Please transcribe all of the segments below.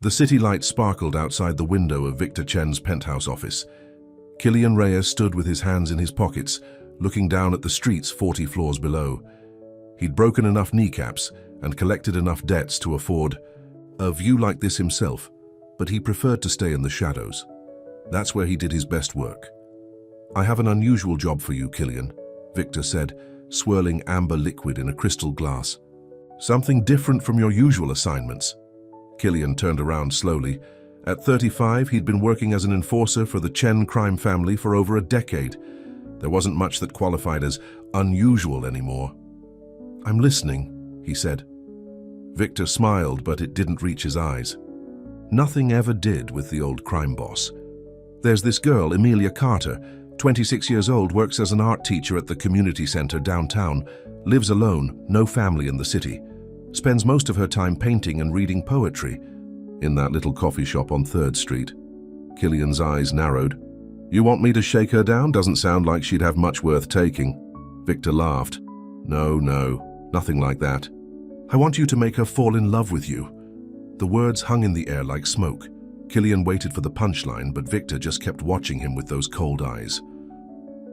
The city light sparkled outside the window of Victor Chen's penthouse office. Killian Reyes stood with his hands in his pockets, looking down at the streets 40 floors below. He'd broken enough kneecaps and collected enough debts to afford a view like this himself, but he preferred to stay in the shadows. That's where he did his best work. "I have an unusual job for you, Killian," Victor said, swirling amber liquid in a crystal glass. "Something different from your usual assignments." Killian turned around slowly. At 35, he'd been working as an enforcer for the Chen crime family for over a decade. There wasn't much that qualified as unusual anymore. "I'm listening," he said. Victor smiled, but it didn't reach his eyes. Nothing ever did with the old crime boss. "There's this girl, Amelia Carter, 26 years old, works as an art teacher at the community center downtown, lives alone, no family in the city, spends most of her time painting and reading poetry in that little coffee shop on 3rd Street. Killian's eyes narrowed. "You want me to shake her down? Doesn't sound like she'd have much worth taking." Victor laughed. No, nothing like that. "I want you to make her fall in love with you." The words hung in the air like smoke. Killian waited for the punchline, but Victor just kept watching him with those cold eyes.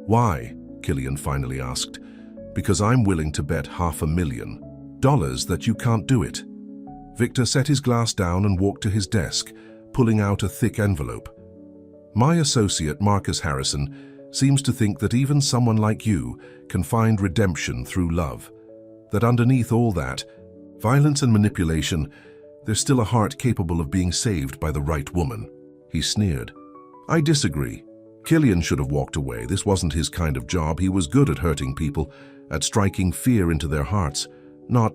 "Why?" Killian finally asked. "Because I'm willing to bet $500,000 that you can't do it." Victor set his glass down and walked to his desk, pulling out a thick envelope. "My associate, Marcus Harrison, seems to think that even someone like you can find redemption through love. That underneath all that, violence and manipulation, there's still a heart capable of being saved by the right woman." He sneered. "I disagree. Killian should have walked away. This wasn't his kind of job. He was good at hurting people, at striking fear into their hearts. Not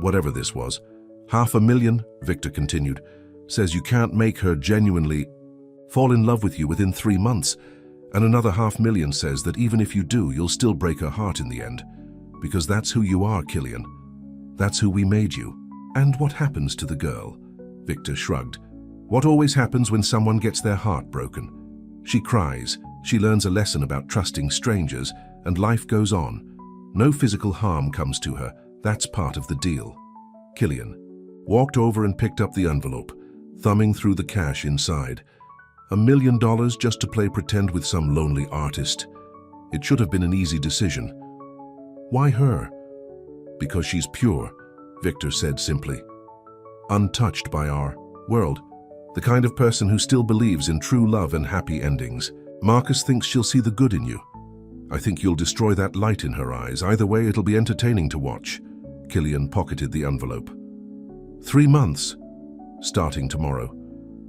whatever this was. $500,000, Victor continued, says you can't make her genuinely fall in love with you within 3 months. And another $500,000 says that even if you do, you'll still break her heart in the end. Because that's who you are, Killian. That's who we made you." "And what happens to the girl?" Victor shrugged. "What always happens when someone gets their heart broken? She cries, she learns a lesson about trusting strangers, and life goes on. No physical harm comes to her. That's part of the deal." Killian walked over and picked up the envelope, thumbing through the cash inside. $1 million just to play pretend with some lonely artist. It should have been an easy decision. "Why her?" "Because she's pure," Victor said simply. "Untouched by our world. The kind of person who still believes in true love and happy endings. Marcus thinks she'll see the good in you. I think you'll destroy that light in her eyes. Either way, it'll be entertaining to watch." Killian pocketed the envelope. 3 months. Starting tomorrow.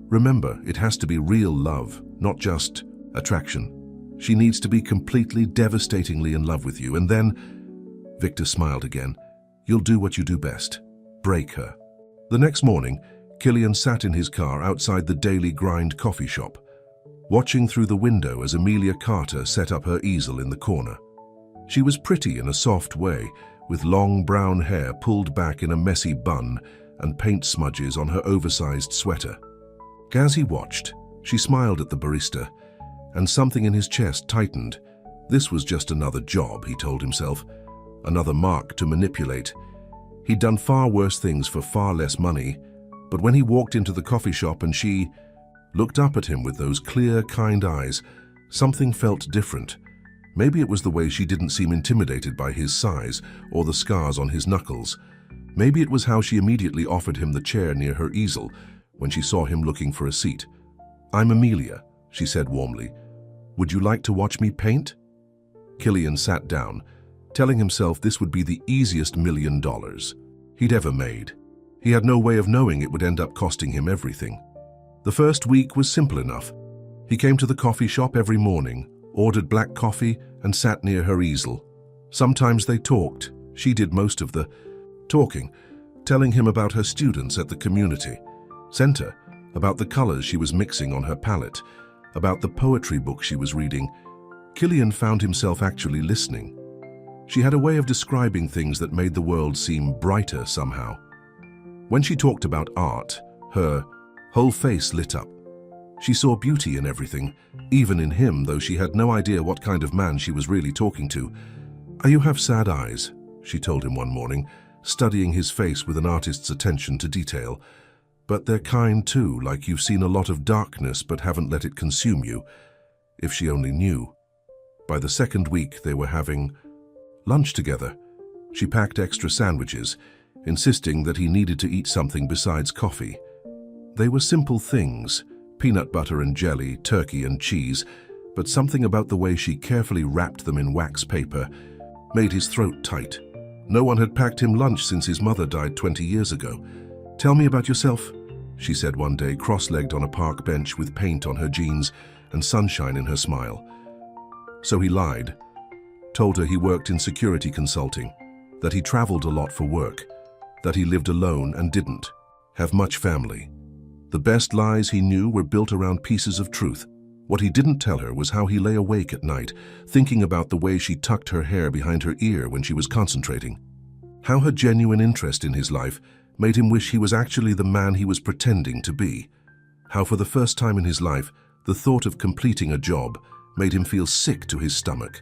Remember, it has to be real love, not just attraction. She needs to be completely, devastatingly in love with you, and then, Victor smiled again, you'll do what you do best. Break her. The next morning, Killian sat in his car outside the Daily Grind coffee shop, watching through the window as Amelia Carter set up her easel in the corner. She was pretty in a soft way, with long brown hair pulled back in a messy bun and paint smudges on her oversized sweater. As he watched, she smiled at the barista, and something in his chest tightened. This was just another job, he told himself, another mark to manipulate. He'd done far worse things for far less money, but when he walked into the coffee shop and she looked up at him with those clear, kind eyes, something felt different. Maybe it was the way she didn't seem intimidated by his size or the scars on his knuckles. Maybe it was how she immediately offered him the chair near her easel when she saw him looking for a seat. "I'm Amelia," she said warmly. "Would you like to watch me paint?" Killian sat down, telling himself this would be the easiest $1 million he'd ever made. He had no way of knowing it would end up costing him everything. The first week was simple enough. He came to the coffee shop every morning, ordered black coffee, and sat near her easel. Sometimes they talked. She did most of the talking, telling him about her students at the community center, about the colors she was mixing on her palette, about the poetry book she was reading. Killian found himself actually listening. She had a way of describing things that made the world seem brighter somehow. When she talked about art, her whole face lit up. She saw beauty in everything, even in him, though she had no idea what kind of man she was really talking to. "You have sad eyes," she told him one morning, studying his face with an artist's attention to detail. But they're kind too, like you've seen a lot of darkness but haven't let it consume you. If she only knew. By the second week, they were having lunch together. She packed extra sandwiches, insisting that he needed to eat something besides coffee. They were simple things, peanut butter and jelly, turkey and cheese, but something about the way she carefully wrapped them in wax paper made his throat tight. No one had packed him lunch since his mother died 20 years ago. "Tell me about yourself," she said one day, cross-legged on a park bench with paint on her jeans and sunshine in her smile. So he lied, told her he worked in security consulting, that he traveled a lot for work, that he lived alone and didn't have much family. The best lies he knew were built around pieces of truth. What he didn't tell her was how he lay awake at night, thinking about the way she tucked her hair behind her ear when she was concentrating. How her genuine interest in his life made him wish he was actually the man he was pretending to be. How for the first time in his life, the thought of completing a job made him feel sick to his stomach.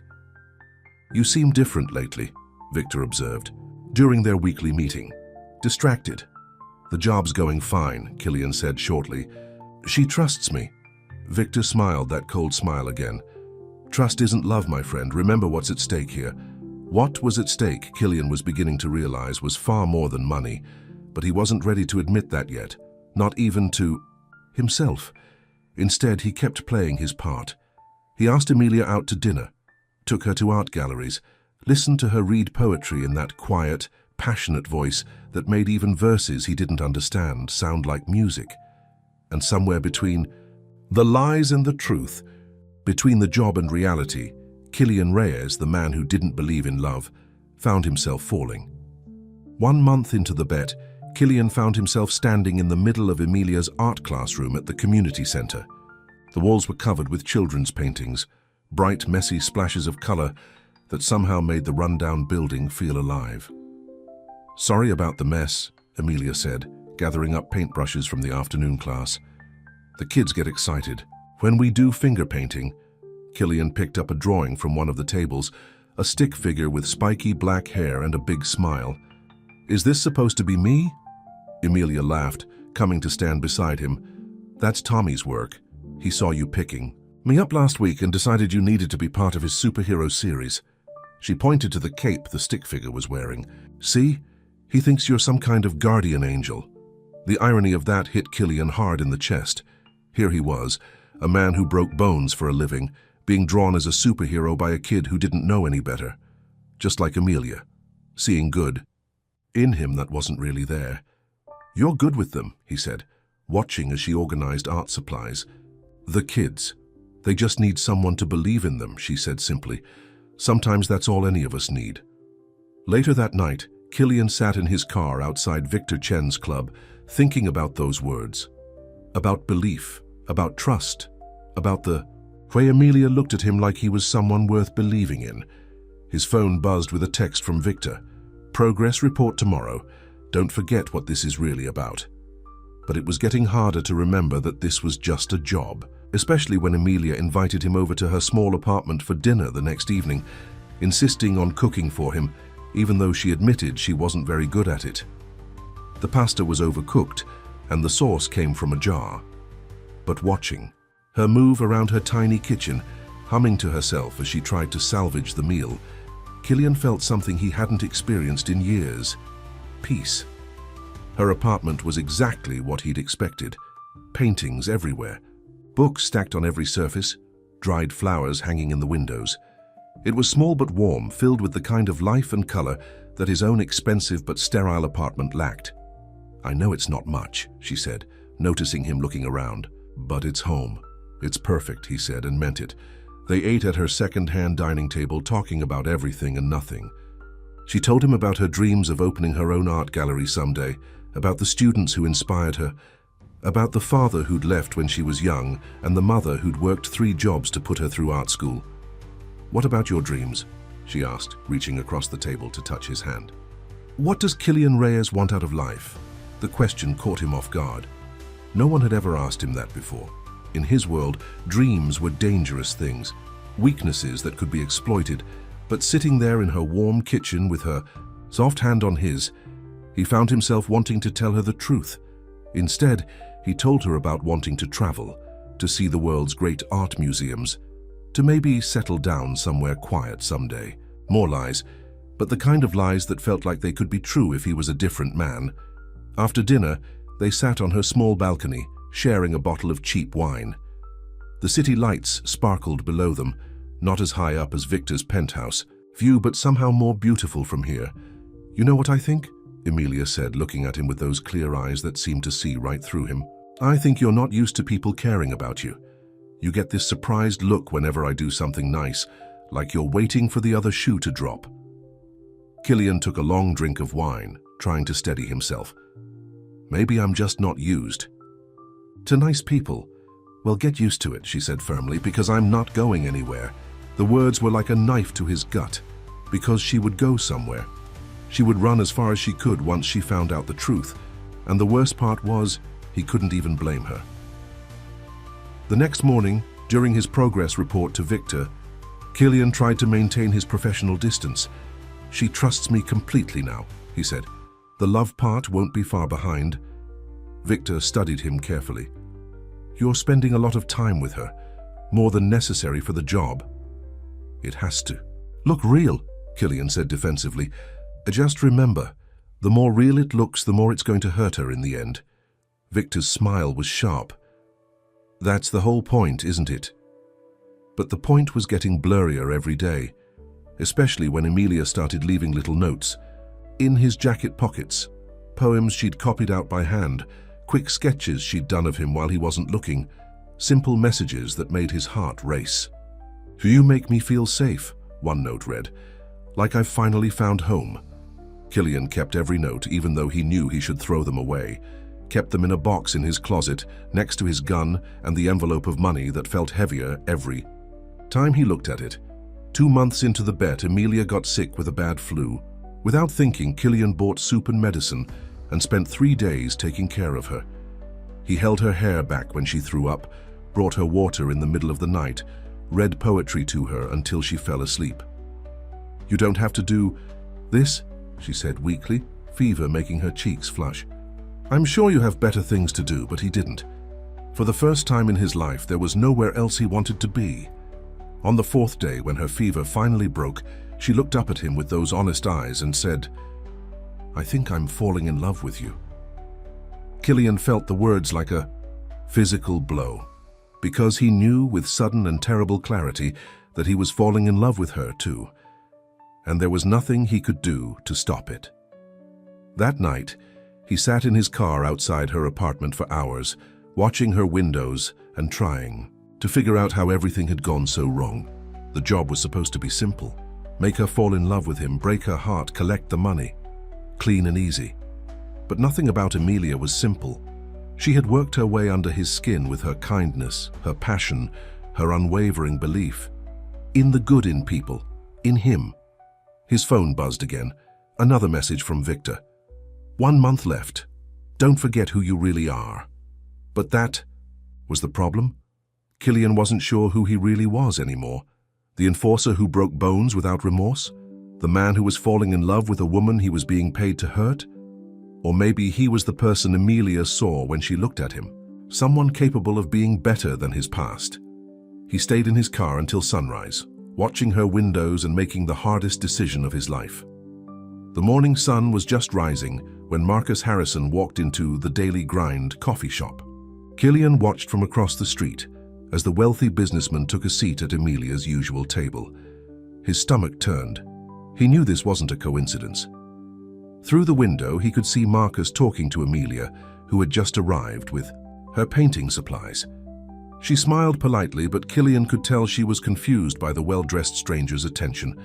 "You seem different lately," Victor observed, during their weekly meeting. "Distracted." "The job's going fine," Killian said shortly. "She trusts me." Victor smiled that cold smile again. "Trust isn't love, my friend. Remember what's at stake here." What was at stake, Killian was beginning to realize, was far more than money, but he wasn't ready to admit that yet, not even to himself. Instead, he kept playing his part. He asked Emilia out to dinner, took her to art galleries, listened to her read poetry in that quiet, passionate voice that made even verses he didn't understand sound like music. And somewhere between the lies and the truth, between the job and reality, Killian Reyes, the man who didn't believe in love, found himself falling. 1 month into the bet, Killian found himself standing in the middle of Emilia's art classroom at the community center. The walls were covered with children's paintings, bright, messy splashes of color that somehow made the rundown building feel alive. "Sorry about the mess," Emilia said, gathering up paintbrushes from the afternoon class. "The kids get excited. When we do finger painting," Killian picked up a drawing from one of the tables, a stick figure with spiky black hair and a big smile. "Is this supposed to be me?" Emilia laughed, coming to stand beside him. "That's Tommy's work. He saw you picking me up last week and decided you needed to be part of his superhero series." She pointed to the cape the stick figure was wearing. "See? He thinks you're some kind of guardian angel." The irony of that hit Killian hard in the chest. Here he was, a man who broke bones for a living, being drawn as a superhero by a kid who didn't know any better. Just like Emilia, seeing good in him that wasn't really there. "You're good with them," he said, watching as she organized art supplies. "The kids. They just need someone to believe in them," she said simply. "Sometimes that's all any of us need." Later that night, Killian sat in his car outside Victor Chen's club, thinking about those words. About belief, about trust, about the way Emilia looked at him like he was someone worth believing in. His phone buzzed with a text from Victor. "Progress report tomorrow. Don't forget what this is really about." But it was getting harder to remember that this was just a job, especially when Emilia invited him over to her small apartment for dinner the next evening, insisting on cooking for him, even though she admitted she wasn't very good at it. The pasta was overcooked, and the sauce came from a jar. But watching her move around her tiny kitchen, humming to herself as she tried to salvage the meal, Killian felt something he hadn't experienced in years: peace. Her apartment was exactly what he'd expected. Paintings everywhere, books stacked on every surface, dried flowers hanging in the windows. It was small but warm, filled with the kind of life and color that his own expensive but sterile apartment lacked. "I know it's not much," she said, noticing him looking around. "But it's home. It's perfect," he said, and meant it. They ate at her second-hand dining table, talking about everything and nothing. She told him about her dreams of opening her own art gallery someday, about the students who inspired her, about the father who'd left when she was young and the mother who'd worked 3 jobs to put her through art school. "What about your dreams?" she asked, reaching across the table to touch his hand. What does Killian Reyes want out of life? The question caught him off guard. No one had ever asked him that before. In his world, dreams were dangerous things, weaknesses that could be exploited, but sitting there in her warm kitchen with her soft hand on his, he found himself wanting to tell her the truth. Instead, he told her about wanting to travel, to see the world's great art museums, to maybe settle down somewhere quiet someday. More lies, but the kind of lies that felt like they could be true if he was a different man. After dinner, they sat on her small balcony, sharing a bottle of cheap wine. The city lights sparkled below them, not as high up as Victor's penthouse. View, but somehow more beautiful from here. You know what I think? Emilia said, looking at him with those clear eyes that seemed to see right through him. I think you're not used to people caring about you. You get this surprised look whenever I do something nice, like you're waiting for the other shoe to drop. Killian took a long drink of wine, trying to steady himself. Maybe I'm just not used to nice people. Well, get used to it, she said firmly, because I'm not going anywhere. The words were like a knife to his gut, because she would go somewhere. She would run as far as she could once she found out the truth, and the worst part was, he couldn't even blame her. The next morning, during his progress report to Victor, Killian tried to maintain his professional distance. She trusts me completely now, he said. The love part won't be far behind. Victor studied him carefully. You're spending a lot of time with her, more than necessary for the job. It has to. Look real, Killian said defensively. Just remember, the more real it looks, the more it's going to hurt her in the end. Victor's smile was sharp. That's the whole point, isn't it? But the point was getting blurrier every day, especially when Emilia started leaving little notes. In his jacket pockets, poems she'd copied out by hand, quick sketches she'd done of him while he wasn't looking, simple messages that made his heart race. You make me feel safe, one note read, like I've finally found home. Killian kept every note, even though he knew he should throw them away, kept them in a box in his closet, next to his gun and the envelope of money that felt heavier every time he looked at it. 2 months into the bet, Emilia got sick with a bad flu. Without thinking, Killian bought soup and medicine and spent 3 days taking care of her. He held her hair back when she threw up, brought her water in the middle of the night, read poetry to her until she fell asleep. You don't have to do this, she said weakly, fever making her cheeks flush. I'm sure you have better things to do, but he didn't. For the first time in his life, there was nowhere else he wanted to be. On the 4th day, when her fever finally broke, she looked up at him with those honest eyes and said, I think I'm falling in love with you. Killian felt the words like a physical blow, because he knew with sudden and terrible clarity that he was falling in love with her too, and there was nothing he could do to stop it. That night, he sat in his car outside her apartment for hours, watching her windows and trying to figure out how everything had gone so wrong. The job was supposed to be simple. Make her fall in love with him, break her heart, collect the money. Clean and easy. But nothing about Emilia was simple. She had worked her way under his skin with her kindness, her passion, her unwavering belief. In the good in people. In him. His phone buzzed again. Another message from Victor. 1 month left. Don't forget who you really are. But that was the problem. Killian wasn't sure who he really was anymore. The enforcer who broke bones without remorse? The man who was falling in love with a woman he was being paid to hurt? Or maybe he was the person Emilia saw when she looked at him, someone capable of being better than his past. He stayed in his car until sunrise, watching her windows and making the hardest decision of his life. The morning sun was just rising when Marcus Harrison walked into the Daily Grind coffee shop. Killian watched from across the street as the wealthy businessman took a seat at Emilia's usual table. His stomach turned. He knew this wasn't a coincidence. Through the window, he could see Marcus talking to Emilia, who had just arrived with her painting supplies. She smiled politely, but Killian could tell she was confused by the well-dressed stranger's attention.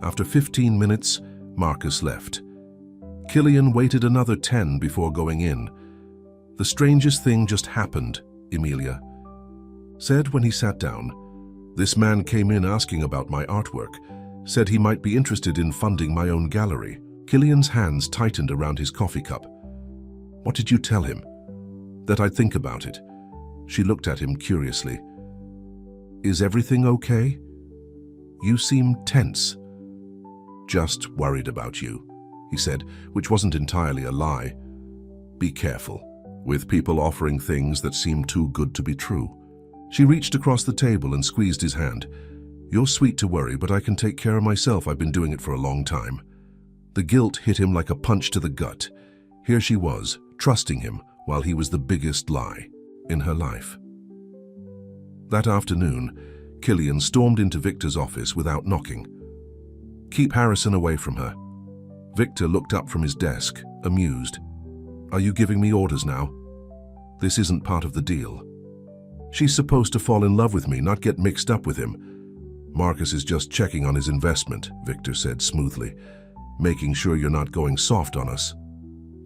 After 15 minutes, Marcus left. Killian waited another 10 before going in. The strangest thing just happened, Emilia said when he sat down. This man came in asking about my artwork, said he might be interested in funding my own gallery. Killian's hands tightened around his coffee cup. What did you tell him? That I'd think about it. She looked at him curiously. Is everything okay? You seem tense. Just worried about you, he said, which wasn't entirely a lie. Be careful. with people offering things that seemed too good to be true. She reached across the table and squeezed his hand. "You're sweet to worry, but I can take care of myself. I've been doing it for a long time." The guilt hit him like a punch to the gut. Here she was, trusting him while he was the biggest lie in her life. That afternoon, Killian stormed into Victor's office without knocking. "Keep Harrison away from her." Victor looked up from his desk, amused. "Are you giving me orders now? This isn't part of the deal." "She's supposed to fall in love with me, not get mixed up with him." "Marcus is just checking on his investment," Victor said smoothly, "making sure you're not going soft on us."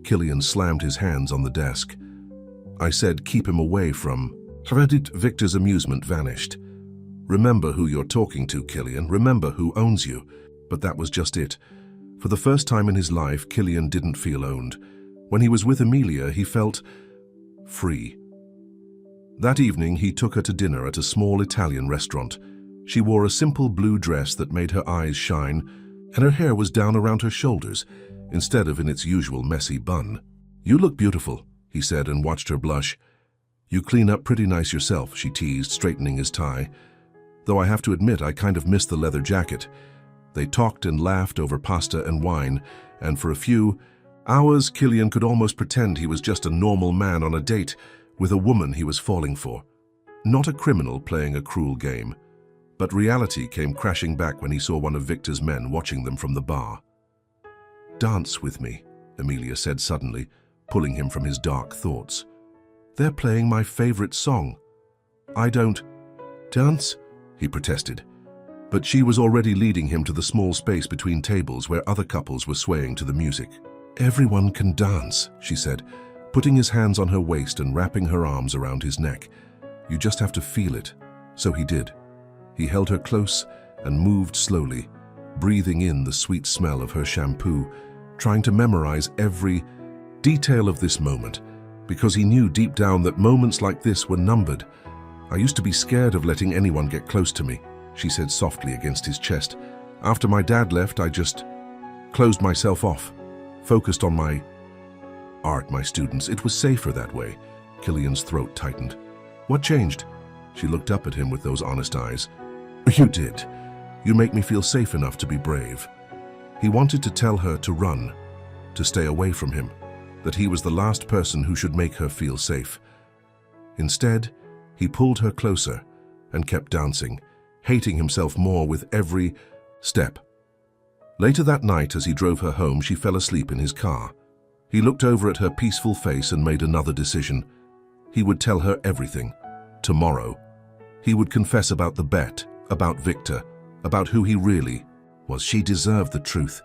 Killian slammed his hands on the desk. "I said keep him away from..." Victor's amusement vanished. "Remember who you're talking to, Killian. Remember who owns you." But that was just it. For the first time in his life, Killian didn't feel owned. When he was with Amelia, he felt free. That evening, he took her to dinner at a small Italian restaurant. She wore a simple blue dress that made her eyes shine, and her hair was down around her shoulders, instead of in its usual messy bun. "You look beautiful," he said and watched her blush. "You clean up pretty nice yourself," she teased, straightening his tie. "Though I have to admit, I kind of miss the leather jacket." They talked and laughed over pasta and wine, and for a few hours, Killian could almost pretend he was just a normal man on a date with a woman he was falling for. Not a criminal playing a cruel game. But reality came crashing back when he saw one of Victor's men watching them from the bar. "Dance with me," Amelia said suddenly, pulling him from his dark thoughts. "They're playing my favorite song." "I don't..." "Dance?" he protested. But she was already leading him to the small space between tables where other couples were swaying to the music. "Everyone can dance," she said, putting his hands on her waist and wrapping her arms around his neck. "You just have to feel it." So he did. He held her close and moved slowly, breathing in the sweet smell of her shampoo, trying to memorize every detail of this moment, because he knew deep down that moments like this were numbered. "I used to be scared of letting anyone get close to me," she said softly against his chest. "After my dad left, I just closed myself off, focused on my art, my students. It was safer that way." Killian's throat tightened. "What changed?" She looked up at him with those honest eyes. "You did. You make me feel safe enough to be brave." He wanted to tell her to run, to stay away from him, that he was the last person who should make her feel safe. Instead, he pulled her closer and kept dancing, hating himself more with every step. Later that night, as he drove her home, she fell asleep in his car. He looked over at her peaceful face and made another decision. He would tell her everything. Tomorrow. He would confess about the bet, about Victor, about who he really was. She deserved the truth,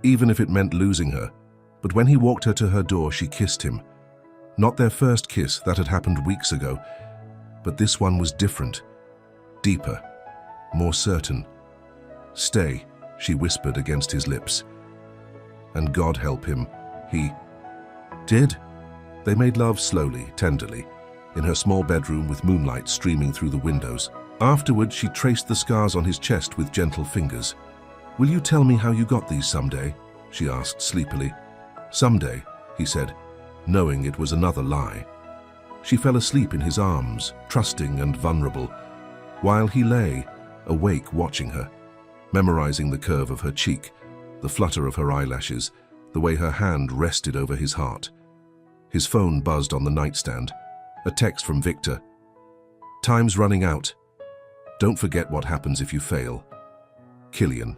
even if it meant losing her. But when he walked her to her door, she kissed him. Not their first kiss, that had happened weeks ago, but this one was different, deeper, more certain. "Stay," she whispered against his lips. And God help him, he did. They made love slowly, tenderly, in her small bedroom with moonlight streaming through the windows. Afterward, she traced the scars on his chest with gentle fingers. "Will you tell me how you got these someday?" she asked sleepily. "Someday," he said, knowing it was another lie. She fell asleep in his arms, trusting and vulnerable, while he lay, awake watching her, memorizing the curve of her cheek, the flutter of her eyelashes, the way her hand rested over his heart. His phone buzzed on the nightstand. A text from Victor. "Time's running out. Don't forget what happens if you fail." Killian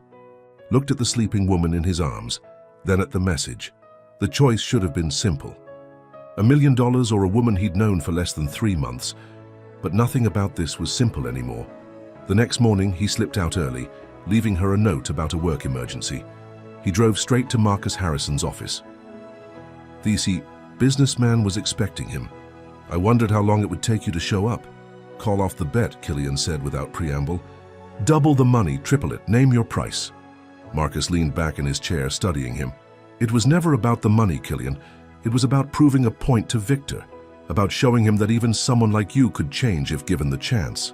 looked at the sleeping woman in his arms, then at the message. The choice should have been simple. $1 million or a woman he'd known for less than 3 months. But nothing about this was simple anymore. The next morning, he slipped out early, leaving her a note about a work emergency. He drove straight to Marcus Harrison's office. The businessman was expecting him. "I wondered how long it would take you to show up." "Call off the bet," Killian said without preamble. "Double the money, triple it, name your price." Marcus leaned back in his chair, studying him. "It was never about the money, Killian. It was about proving a point to Victor, about showing him that even someone like you could change if given the chance.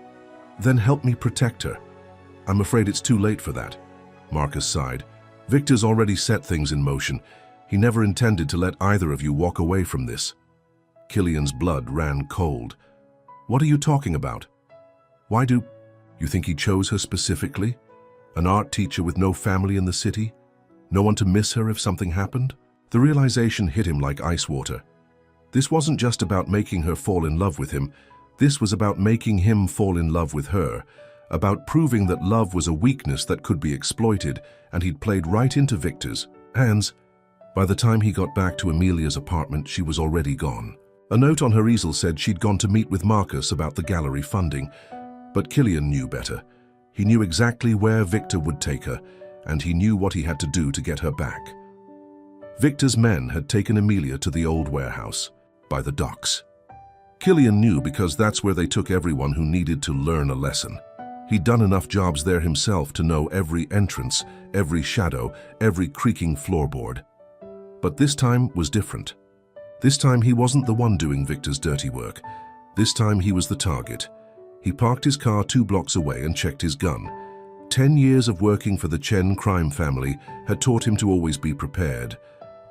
Then help me protect her." "I'm afraid it's too late for that." Marcus sighed. "Victor's already set things in motion. He never intended to let either of you walk away from this." Killian's blood ran cold. What are you talking about? Why do you think he chose her specifically? An art teacher with no family in the city? No one to miss her if something happened? The realization hit him like ice water. This wasn't just about making her fall in love with him. This was about making him fall in love with her, about proving that love was a weakness that could be exploited, and he'd played right into Victor's hands. By the time he got back to Amelia's apartment, she was already gone. A note on her easel said she'd gone to meet with Marcus about the gallery funding, but Killian knew better. He knew exactly where Victor would take her, and he knew what he had to do to get her back. Victor's men had taken Amelia to the old warehouse, by the docks. Killian knew because that's where they took everyone who needed to learn a lesson. He'd done enough jobs there himself to know every entrance, every shadow, every creaking floorboard. But this time was different. This time he wasn't the one doing Victor's dirty work. This time he was the target. He parked his car 2 blocks away and checked his gun. 10 years of working for the Chen crime family had taught him to always be prepared,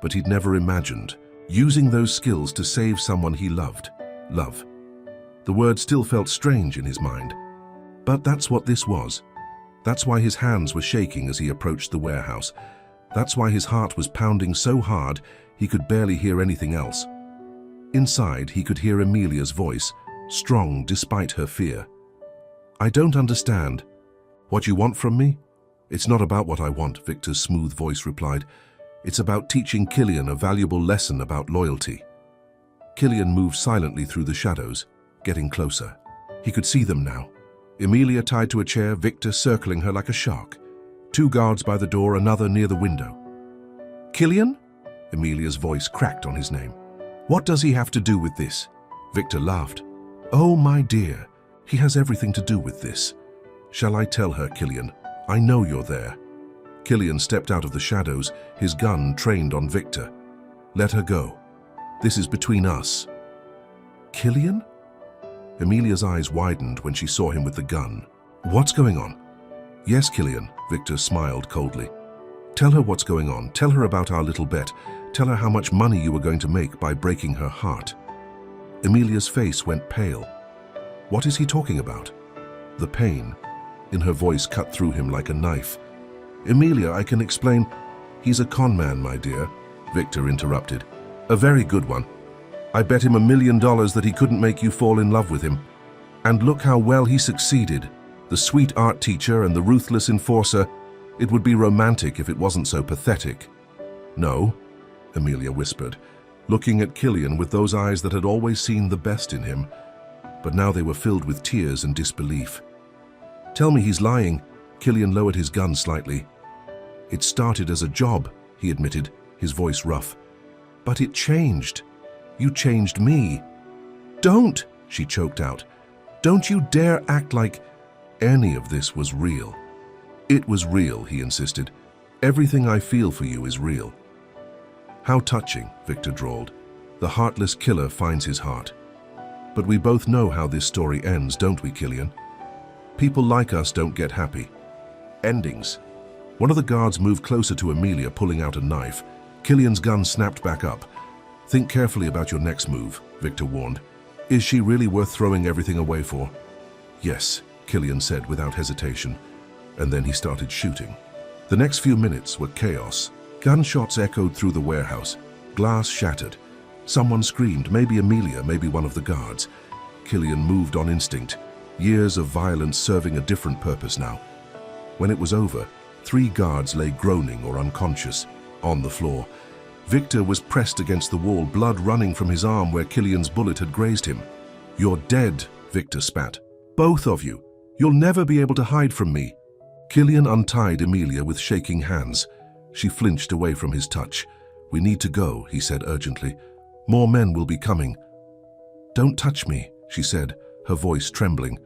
but he'd never imagined using those skills to save someone he loved. Love. The word still felt strange in his mind. But that's what this was. That's why his hands were shaking as he approached the warehouse. That's why his heart was pounding so hard he could barely hear anything else. Inside, he could hear Amelia's voice, strong despite her fear. "I don't understand. What you want from me?" "It's not about what I want," Victor's smooth voice replied. "It's about teaching Killian a valuable lesson about loyalty." Killian moved silently through the shadows, getting closer. He could see them now. Amelia tied to a chair, Victor circling her like a shark. 2 guards by the door, another near the window. "Killian?" Amelia's voice cracked on his name. "What does he have to do with this?" Victor laughed. "Oh, my dear, he has everything to do with this. Shall I tell her, Killian? I know you're there." Killian stepped out of the shadows, his gun trained on Victor. "Let her go. This is between us." "Killian?" Amelia's eyes widened when she saw him with the gun. "What's going on?" "Yes, Killian," Victor smiled coldly. "Tell her what's going on. Tell her about our little bet. Tell her how much money you were going to make by breaking her heart." Amelia's face went pale. What is he talking about? The pain in her voice cut through him like a knife. "Amelia, I can explain." "He's a con man, my dear," Victor interrupted. "A very good one. I bet him $1 million that he couldn't make you fall in love with him. And look how well he succeeded. The sweet art teacher and the ruthless enforcer. It would be romantic if it wasn't so pathetic." "No," Amelia whispered, looking at Killian with those eyes that had always seen the best in him, but now they were filled with tears and disbelief. "Tell me he's lying." Killian lowered his gun slightly. "It started as a job," he admitted, his voice rough. "But it changed. You changed me." "Don't!" she choked out. "Don't you dare act like any of this was real." "It was real," he insisted. "Everything I feel for you is real." "How touching," Victor drawled. "The heartless killer finds his heart." "But we both know how this story ends, don't we, Killian? People like us don't get happy endings." One of the guards moved closer to Amelia, pulling out a knife. Killian's gun snapped back up. "Think carefully about your next move," Victor warned. "Is she really worth throwing everything away for?" "Yes," Killian said without hesitation, and then he started shooting. The next few minutes were chaos. Gunshots echoed through the warehouse. Glass shattered. Someone screamed, maybe Amelia, maybe one of the guards. Killian moved on instinct, years of violence serving a different purpose now. When it was over, 3 guards lay groaning or unconscious on the floor. Victor was pressed against the wall, blood running from his arm where Killian's bullet had grazed him. "You're dead," Victor spat. "Both of you. You'll never be able to hide from me." Killian untied Amelia with shaking hands. She flinched away from his touch. "We need to go," he said urgently. "More men will be coming." "Don't touch me," she said, her voice trembling.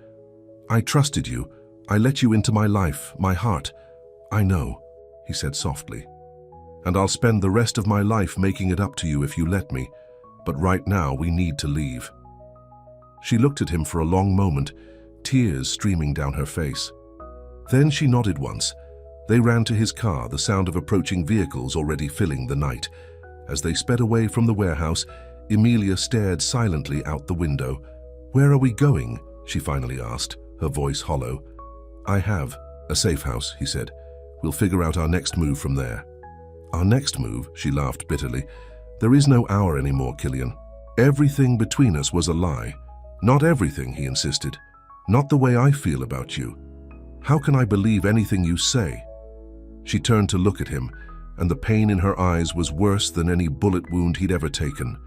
"I trusted you. I let you into my life, my heart." "I know," he said softly. "And I'll spend the rest of my life making it up to you if you let me. But right now we need to leave." She looked at him for a long moment, tears streaming down her face. Then she nodded once. They ran to his car, the sound of approaching vehicles already filling the night. As they sped away from the warehouse, Emilia stared silently out the window. "Where are we going?" she finally asked, her voice hollow. "I have a safe house," he said. "We'll figure out our next move from there." "Our next move?" She laughed bitterly. "There is no hour anymore, Killian. Everything between us was a lie." "Not everything," he insisted. "Not the way I feel about you. How can I believe anything you say?" She turned to look at him, and the pain in her eyes was worse than any bullet wound he'd ever taken.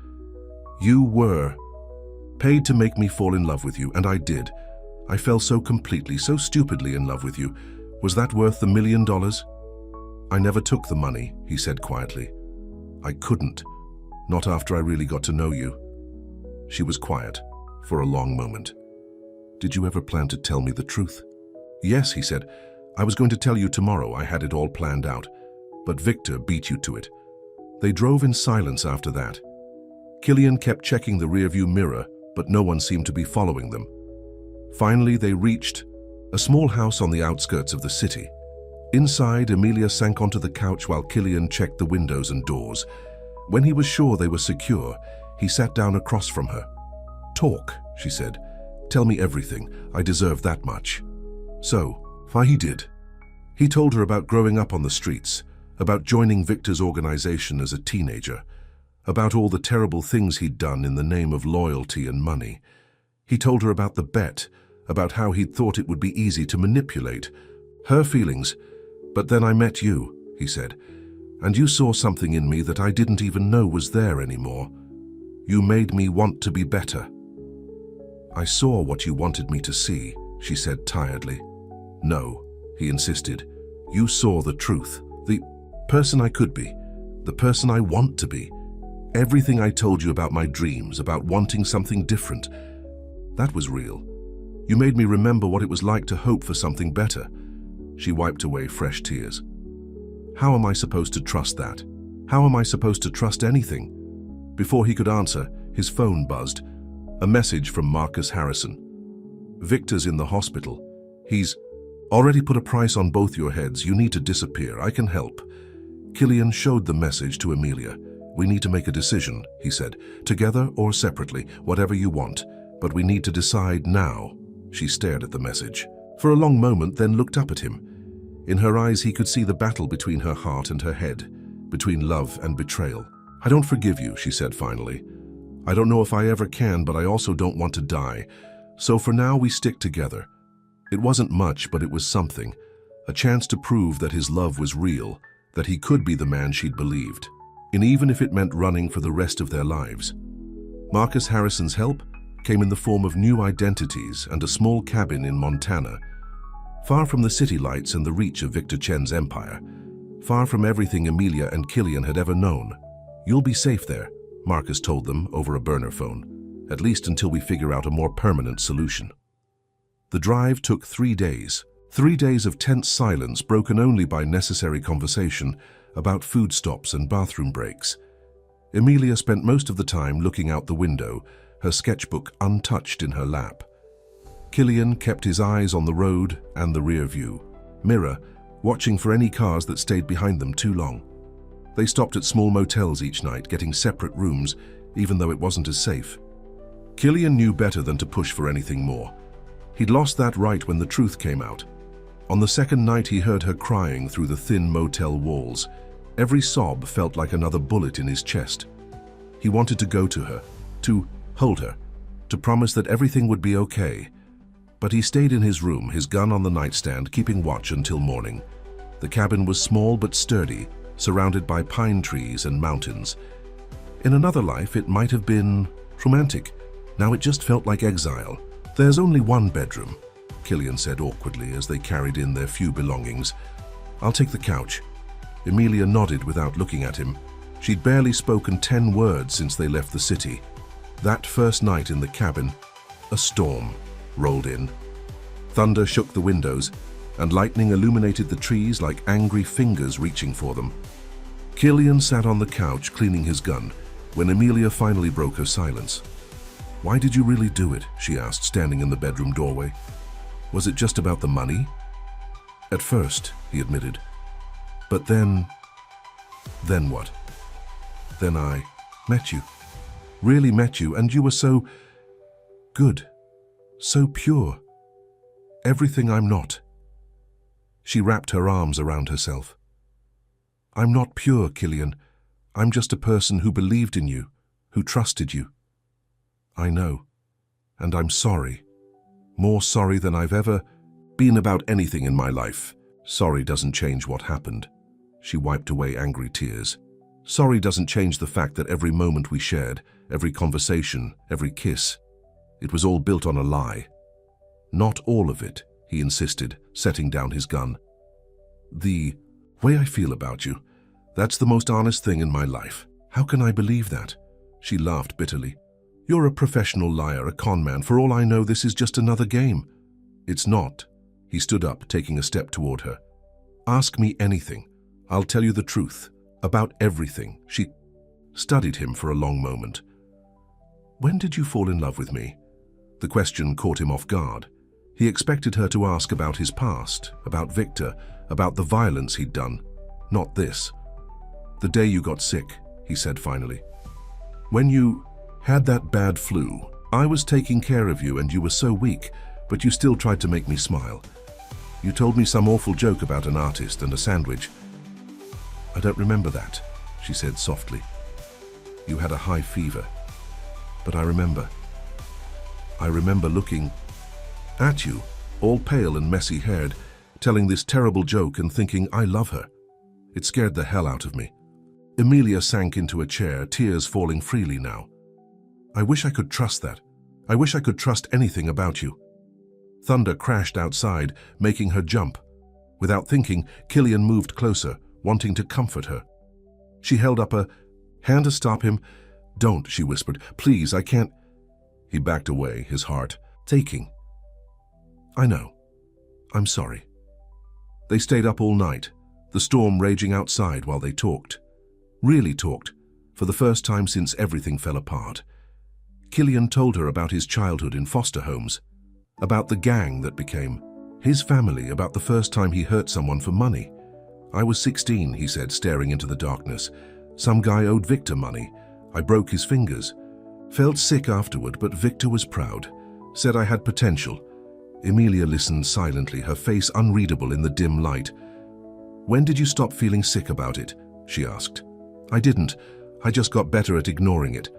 "You were paid to make me fall in love with you, and I did. I fell so completely, so stupidly in love with you. Was that worth the $1 million? "I never took the money," he said quietly. "I couldn't. Not after I really got to know you." She was quiet for a long moment. "Did you ever plan to tell me the truth?" "Yes," he said. "I was going to tell you tomorrow. I had it all planned out. But Victor beat you to it." They drove in silence after that. Killian kept checking the rearview mirror, but no one seemed to be following them. Finally, they reached a small house on the outskirts of the city. Inside, Emilia sank onto the couch while Killian checked the windows and doors. When he was sure they were secure, he sat down across from her. "Talk," she said. "Tell me everything. I deserve that much." So, he did. He told her about growing up on the streets, about joining Victor's organization as a teenager, about all the terrible things he'd done in the name of loyalty and money. He told her about the bet, about how he'd thought it would be easy to manipulate her feelings. "But then I met you," he said, "and you saw something in me that I didn't even know was there anymore. You made me want to be better." "I saw what you wanted me to see," she said tiredly. "No," he insisted. "You saw the truth, the person I could be, the person I want to be. Everything I told you about my dreams, about wanting something different, that was real. You made me remember what it was like to hope for something better." She wiped away fresh tears. "How am I supposed to trust that? How am I supposed to trust anything?" Before he could answer, his phone buzzed. A message from Marcus Harrison. "Victor's in the hospital. He's already put a price on both your heads. You need to disappear. I can help." Killian showed the message to Emilia. "We need to make a decision," he said. "Together or separately, whatever you want. But we need to decide now." She stared at the message for a long moment, then looked up at him. In her eyes he could see the battle between her heart and her head, between love and betrayal. "I don't forgive you," she said finally. "I don't know if I ever can, but I also don't want to die. So for now we stick together." It wasn't much, but it was something. A chance to prove that his love was real, that he could be the man she'd believed. And even if it meant running for the rest of their lives. Marcus Harrison's help came in the form of new identities and a small cabin in Montana, far from the city lights and the reach of Victor Chen's empire, far from everything Emilia and Killian had ever known. "You'll be safe there," Marcus told them over a burner phone, "at least until we figure out a more permanent solution." The drive took 3 days. 3 days of tense silence broken only by necessary conversation about food stops and bathroom breaks. Emilia spent most of the time looking out the window, her sketchbook untouched in her lap. Killian kept his eyes on the road and the rear view mirror, watching for any cars that stayed behind them too long. They stopped at small motels each night, getting separate rooms, even though it wasn't as safe. Killian knew better than to push for anything more. He'd lost that right when the truth came out. On the second night he heard her crying through the thin motel walls. Every sob felt like another bullet in his chest. He wanted to go to her, to hold her, to promise that everything would be okay. But he stayed in his room, his gun on the nightstand, keeping watch until morning. The cabin was small but sturdy, surrounded by pine trees and mountains. In another life, it might have been romantic. Now it just felt like exile. "There's only one bedroom," Killian said awkwardly as they carried in their few belongings. "I'll take the couch." Emilia nodded without looking at him. She'd barely spoken 10 words since they left the city. That first night in the cabin, a storm rolled in. Thunder shook the windows, and lightning illuminated the trees like angry fingers reaching for them. Killian sat on the couch cleaning his gun when Emilia finally broke her silence. "Why did you really do it?" she asked, standing in the bedroom doorway. "Was it just about the money?" "At first," he admitted. "But then what? Then I met you." really met you, and you were so good, so pure. Everything I'm not." She wrapped her arms around herself. "I'm not pure, Killian. I'm just a person who believed in you, who trusted you. I know, and I'm sorry. More sorry than I've ever been about anything in my life. Sorry doesn't change what happened." She wiped away angry tears. "Sorry doesn't change the fact that every moment we shared, every conversation, every kiss, it was all built on a lie." "Not all of it," he insisted, setting down his gun. "The way I feel about you, that's the most honest thing in my life. How can I believe that?" She laughed bitterly. "You're a professional liar, a con man. For all I know, this is just another game." "It's not." He stood up, taking a step toward her. "Ask me anything. I'll tell you the truth, about everything." She studied him for a long moment. "When did you fall in love with me?" The question caught him off guard. He expected her to ask about his past, about Victor, about the violence he'd done. Not this. "The day you got sick," he said finally. "When you had that bad flu, I was taking care of you and you were so weak, but you still tried to make me smile. You told me some awful joke about an artist and a sandwich." "I don't remember that," she said softly. "You had a high fever. But I remember. I remember looking at you, all pale and messy-haired, telling this terrible joke and thinking, I love her. It scared the hell out of me." Emilia sank into a chair, tears falling freely now. "I wish I could trust that. I wish I could trust anything about you." Thunder crashed outside, making her jump. Without thinking, Killian moved closer, wanting to comfort her. She held up a hand to stop him. "Don't," she whispered. "Please, I can't." He backed away, his heart aching. "I know. I'm sorry." They stayed up all night, the storm raging outside while they talked. Really talked, for the first time since everything fell apart. Killian told her about his childhood in foster homes, about the gang that became his family, about the first time he hurt someone for money. "I was 16, he said, staring into the darkness. "Some guy owed Victor money. I broke his fingers. Felt sick afterward, but Victor was proud. Said I had potential." Emilia listened silently, her face unreadable in the dim light. "When did you stop feeling sick about it?" she asked. "I didn't. I just got better at ignoring it.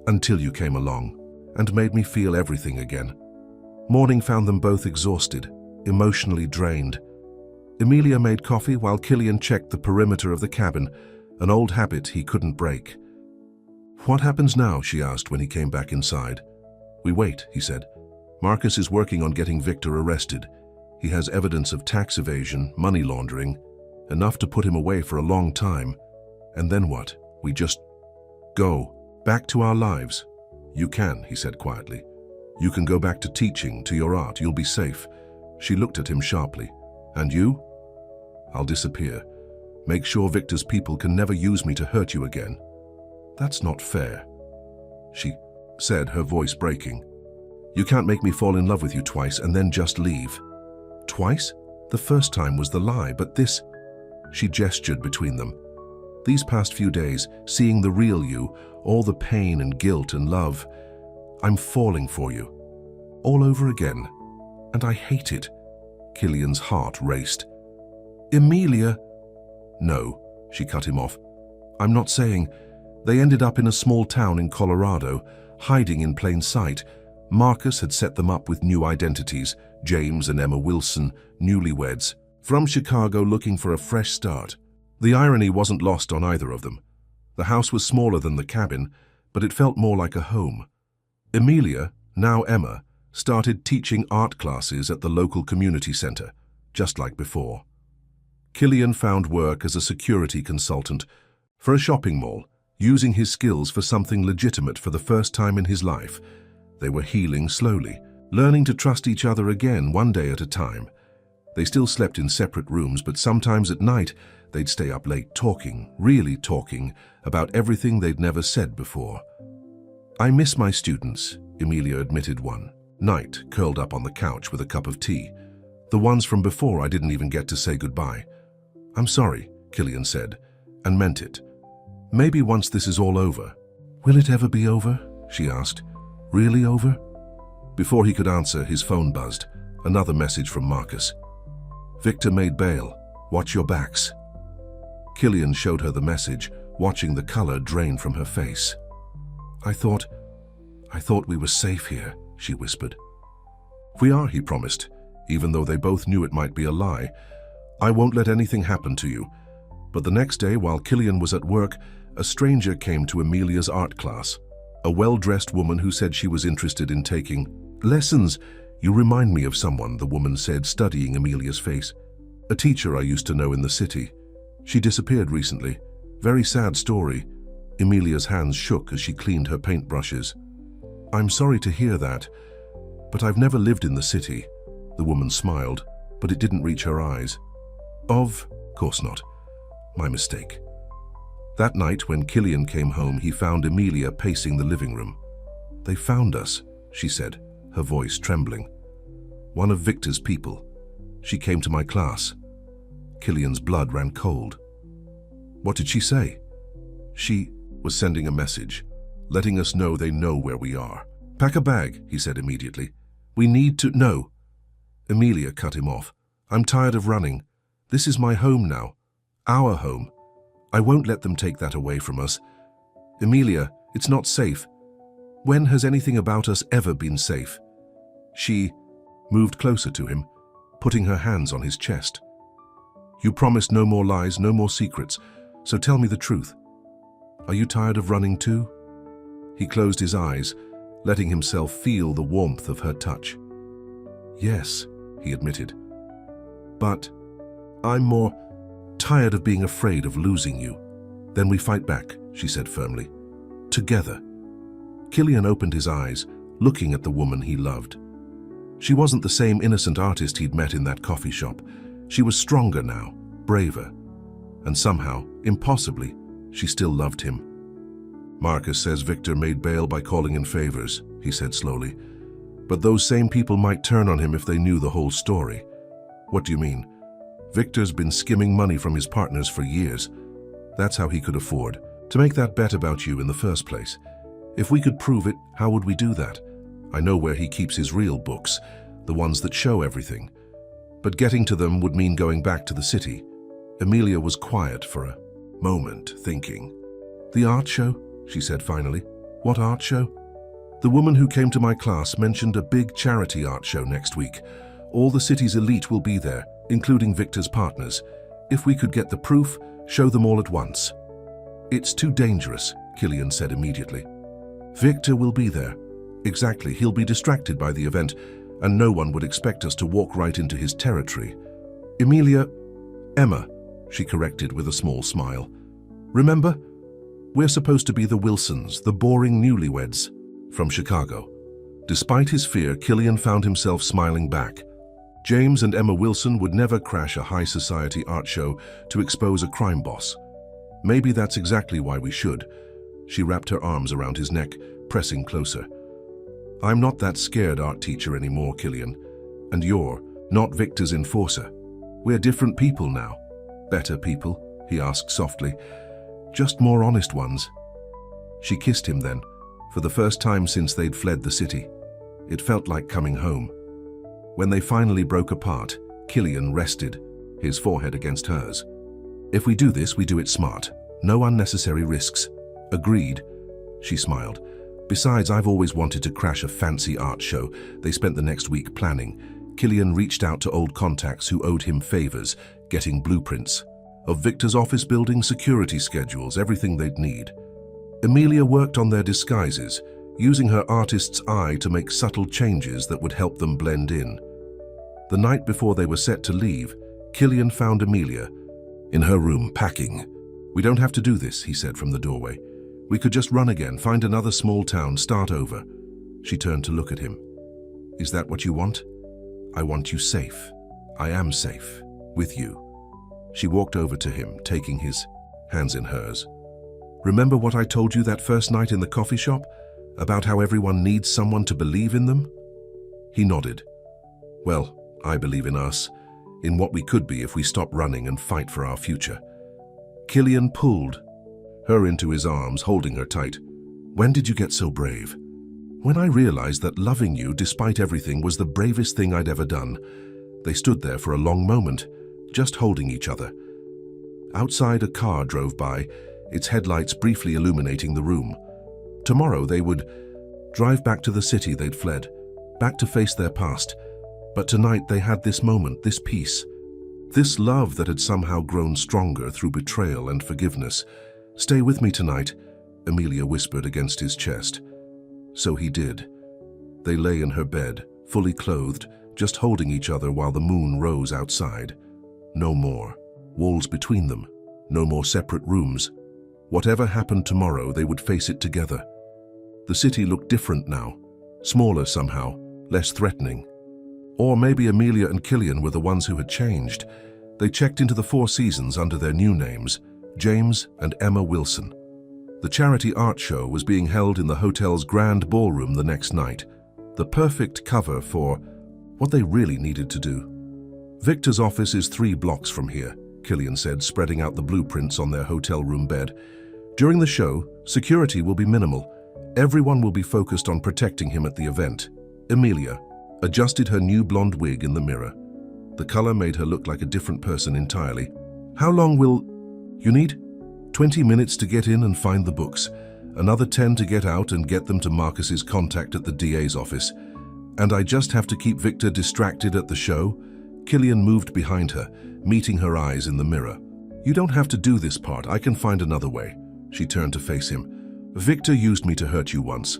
Until you came along and made me feel everything again." Morning found them both exhausted, emotionally drained. Emilia made coffee while Killian checked the perimeter of the cabin, an old habit he couldn't break. "What happens now?" she asked when he came back inside. "We wait," he said. "Marcus is working on getting Victor arrested. He has evidence of tax evasion, money laundering, enough to put him away for a long time. And then what? We just go back to our lives." "You can," he said quietly. "You can go back to teaching, to your art. You'll be safe." She looked at him sharply. "And you?" "I'll disappear. Make sure Victor's people can never use me to hurt you again." "That's not fair," she said, her voice breaking. "You can't make me fall in love with you twice and then just leave." "Twice? The first time was the lie, but this..." She gestured between them. "These past few days, seeing the real you, all the pain and guilt and love, I'm falling for you. All over again. And I hate it." Killian's heart raced. "Emilia..." "No," she cut him off. "I'm not saying..." They ended up in a small town in Colorado, hiding in plain sight. Marcus had set them up with new identities, James and Emma Wilson, newlyweds, from Chicago looking for a fresh start. The irony wasn't lost on either of them. The house was smaller than the cabin, but it felt more like a home. Emilia, now Emma, started teaching art classes at the local community center, just like before. Killian found work as a security consultant for a shopping mall, using his skills for something legitimate for the first time in his life. They were healing slowly, learning to trust each other again one day at a time. They still slept in separate rooms, but sometimes at night they'd stay up late talking, really talking, about everything they'd never said before. "I miss my students," Emilia admitted one night, curled up on the couch with a cup of tea. "The ones from before I didn't even get to say goodbye." "I'm sorry," Killian said, and meant it. "Maybe once this is all over, "Will it ever be over?" she asked. "Really over?" Before he could answer, his phone buzzed. Another message from Marcus. "Victor made bail. Watch your backs." Killian showed her the message, watching the color drain from her face. I thought we were safe here," she whispered. "We are," he promised, even though they both knew it might be a lie. "I won't let anything happen to you." But the next day, while Killian was at work, a stranger came to Emilia's art class. A well-dressed woman who said she was interested in taking lessons. "You remind me of someone," the woman said, studying Emilia's face. "A teacher I used to know in the city. She disappeared recently. Very sad story." Emilia's hands shook as she cleaned her paintbrushes. "I'm sorry to hear that, but I've never lived in the city." The woman smiled, but it didn't reach her eyes. "Of course not. My mistake." That night, when Killian came home, he found Emilia pacing the living room. "They found us," she said, her voice trembling. "One of Victor's people. She came to my class." Killian's blood ran cold. "What did she say?" "She was sending a message, letting us know they know where we are." "Pack a bag," he said immediately. "We need to know." Emilia cut him off. "I'm tired of running. This is my home now. Our home. I won't let them take that away from us. Emilia, it's not safe. When has anything about us ever been safe?" She moved closer to him, putting her hands on his chest. "You promised no more lies, no more secrets, so tell me the truth. Are you tired of running too?" He closed his eyes, letting himself feel the warmth of her touch. "Yes," he admitted. "But I'm more tired of being afraid of losing you." "Then we fight back," she said firmly. "Together." Killian opened his eyes, looking at the woman he loved. She wasn't the same innocent artist he'd met in that coffee shop. She was stronger now, braver. And somehow, impossibly, she still loved him. "Marcus says Victor made bail by calling in favors," he said slowly. "But those same people might turn on him if they knew the whole story." "What do you mean?" "Victor's been skimming money from his partners for years. That's how he could afford to make that bet about you in the first place. If we could prove it, how would we do that? I know where he keeps his real books, the ones that show everything. But getting to them would mean going back to the city." Emilia was quiet for a moment, thinking. "The art show?" she said finally. "What art show?" "The woman who came to my class mentioned a big charity art show next week. All the city's elite will be there, including Victor's partners. If we could get the proof, show them all at once." "It's too dangerous," Killian said immediately. "Victor will be there." "Exactly, he'll be distracted by the event, and no one would expect us to walk right into his territory." Emma, she corrected with a small smile. "Remember? We're supposed to be the Wilsons, the boring newlyweds from Chicago." Despite his fear, Killian found himself smiling back. James and Emma Wilson would never crash a high society art show to expose a crime boss. "Maybe that's exactly why we should." She wrapped her arms around his neck, pressing closer. "I'm not that scared art teacher anymore, Killian. And you're not Victor's enforcer. We're different people now." "Better people?" he asked softly. "Just more honest ones." She kissed him then, for the first time since they'd fled the city. It felt like coming home. When they finally broke apart, Killian rested, his forehead against hers. "If we do this, we do it smart. No unnecessary risks." "Agreed," she smiled. "Besides, I've always wanted to crash a fancy art show." They spent the next week planning. Killian reached out to old contacts who owed him favors, getting blueprints of Victor's office building, security schedules, everything they'd need. Emilia worked on their disguises, using her artist's eye to make subtle changes that would help them blend in. The night before they were set to leave, Killian found Emilia in her room packing. "We don't have to do this," he said from the doorway. "We could just run again, find another small town, start over." She turned to look at him. "Is that what you want?" "I want you safe. I am safe. With you." She walked over to him, taking his hands in hers. "Remember what I told you that first night in the coffee shop? About how everyone needs someone to believe in them?" He nodded. "Well, I believe in us, in what we could be if we stop running and fight for our future." Killian pulled her into his arms, holding her tight. When did you get so brave? When I realized that loving you despite everything was the bravest thing I'd ever done. They stood there for a long moment, just holding each other. Outside, a car drove by, its headlights briefly illuminating the room. Tomorrow they would drive back to the city they'd fled, back to face their past. But tonight they had this moment, this peace. This love that had somehow grown stronger through betrayal and forgiveness. "Stay with me tonight," Emilia whispered against his chest. So he did. They lay in her bed, fully clothed, just holding each other while the moon rose outside. No more walls between them, no more separate rooms. Whatever happened tomorrow, they would face it together. The city looked different now, smaller somehow, less threatening. Or maybe Emilia and Killian were the ones who had changed. They checked into the Four Seasons under their new names, James and Emma Wilson. The charity art show was being held in the hotel's grand ballroom the next night, the perfect cover for what they really needed to do. "Victor's office is 3 blocks from here," Killian said, spreading out the blueprints on their hotel room bed. "During the show, security will be minimal. Everyone will be focused on protecting him at the event." Emilia adjusted her new blonde wig in the mirror. The color made her look like a different person entirely. "How long will you need?" 20 minutes to get in and find the books, another 10 to get out and get them to Marcus's contact at the DA's office. "And I just have to keep Victor distracted at the show?" Killian moved behind her, meeting her eyes in the mirror. "You don't have to do this part, I can find another way." She turned to face him. "Victor used me to hurt you once.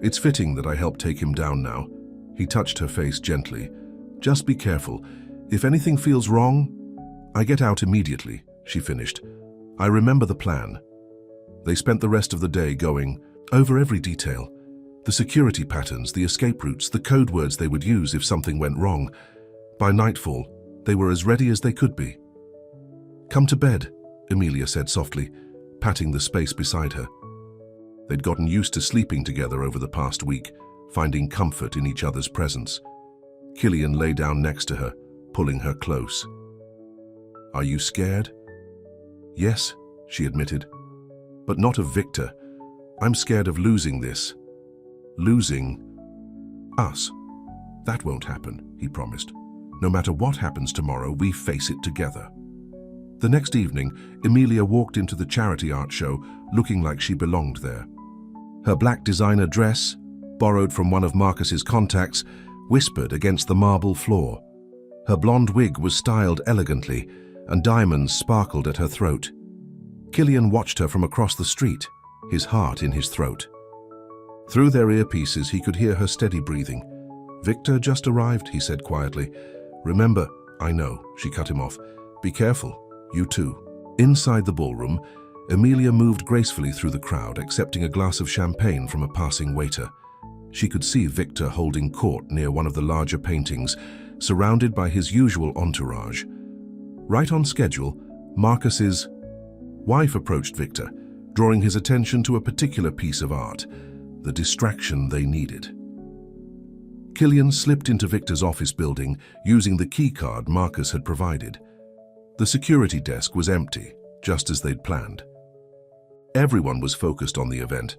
It's fitting that I help take him down now." He touched her face gently. "Just be careful. If anything feels wrong, I get out immediately," she finished. "I remember the plan." They spent the rest of the day going over every detail. The security patterns, the escape routes, the code words they would use if something went wrong. By nightfall, they were as ready as they could be. "Come to bed," Emilia said softly, patting the space beside her. They'd gotten used to sleeping together over the past week, finding comfort in each other's presence. Killian lay down next to her, pulling her close. "Are you scared?" "Yes," she admitted. "But not of Victor. I'm scared of losing this. Losing us. That won't happen," he promised. "No matter what happens tomorrow, we face it together." The next evening, Emilia walked into the charity art show looking like she belonged there. Her black designer dress, borrowed from one of Marcus's contacts, whispered against the marble floor. Her blonde wig was styled elegantly, and diamonds sparkled at her throat. Killian watched her from across the street, his heart in his throat. Through their earpieces, he could hear her steady breathing. "Victor just arrived," he said quietly. "Remember," "I know," she cut him off. "Be careful, you too." Inside the ballroom, Emilia moved gracefully through the crowd, accepting a glass of champagne from a passing waiter. She could see Victor holding court near one of the larger paintings, surrounded by his usual entourage. Right on schedule, Marcus's wife approached Victor, drawing his attention to a particular piece of art, the distraction they needed. Killian slipped into Victor's office building using the keycard Marcus had provided. The security desk was empty, just as they'd planned. Everyone was focused on the event,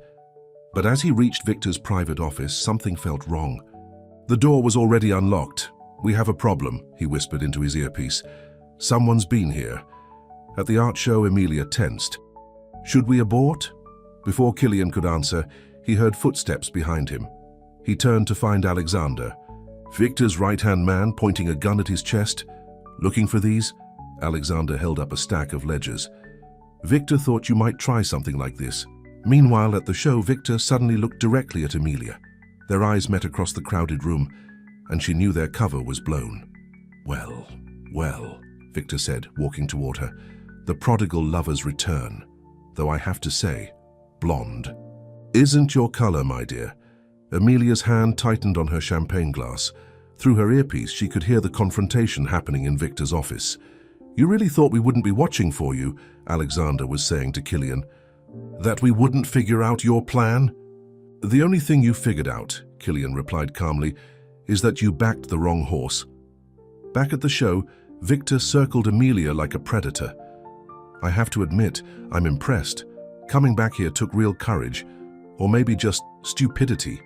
but as he reached Victor's private office, something felt wrong. The door was already unlocked. "We have a problem," he whispered into his earpiece. "Someone's been here." At the art show, Emilia tensed. "Should we abort?" Before Killian could answer, he heard footsteps behind him. He turned to find Alexander, Victor's right-hand man, pointing a gun at his chest. "Looking for these?" Alexander held up a stack of ledgers. "Victor thought you might try something like this." Meanwhile, at the show, Victor suddenly looked directly at Emilia. Their eyes met across the crowded room, and she knew their cover was blown. "Well, well," Victor said, walking toward her. "The prodigal lover's return. Though I have to say, blonde. Isn't your color, my dear." Emilia's hand tightened on her champagne glass. Through her earpiece, she could hear the confrontation happening in Victor's office. "You really thought we wouldn't be watching for you," Alexander was saying to Killian. "That we wouldn't figure out your plan?" "The only thing you figured out," Killian replied calmly, "is that you backed the wrong horse." Back at the show, Victor circled Emilia like a predator. "I have to admit, I'm impressed. Coming back here took real courage. Or maybe just stupidity?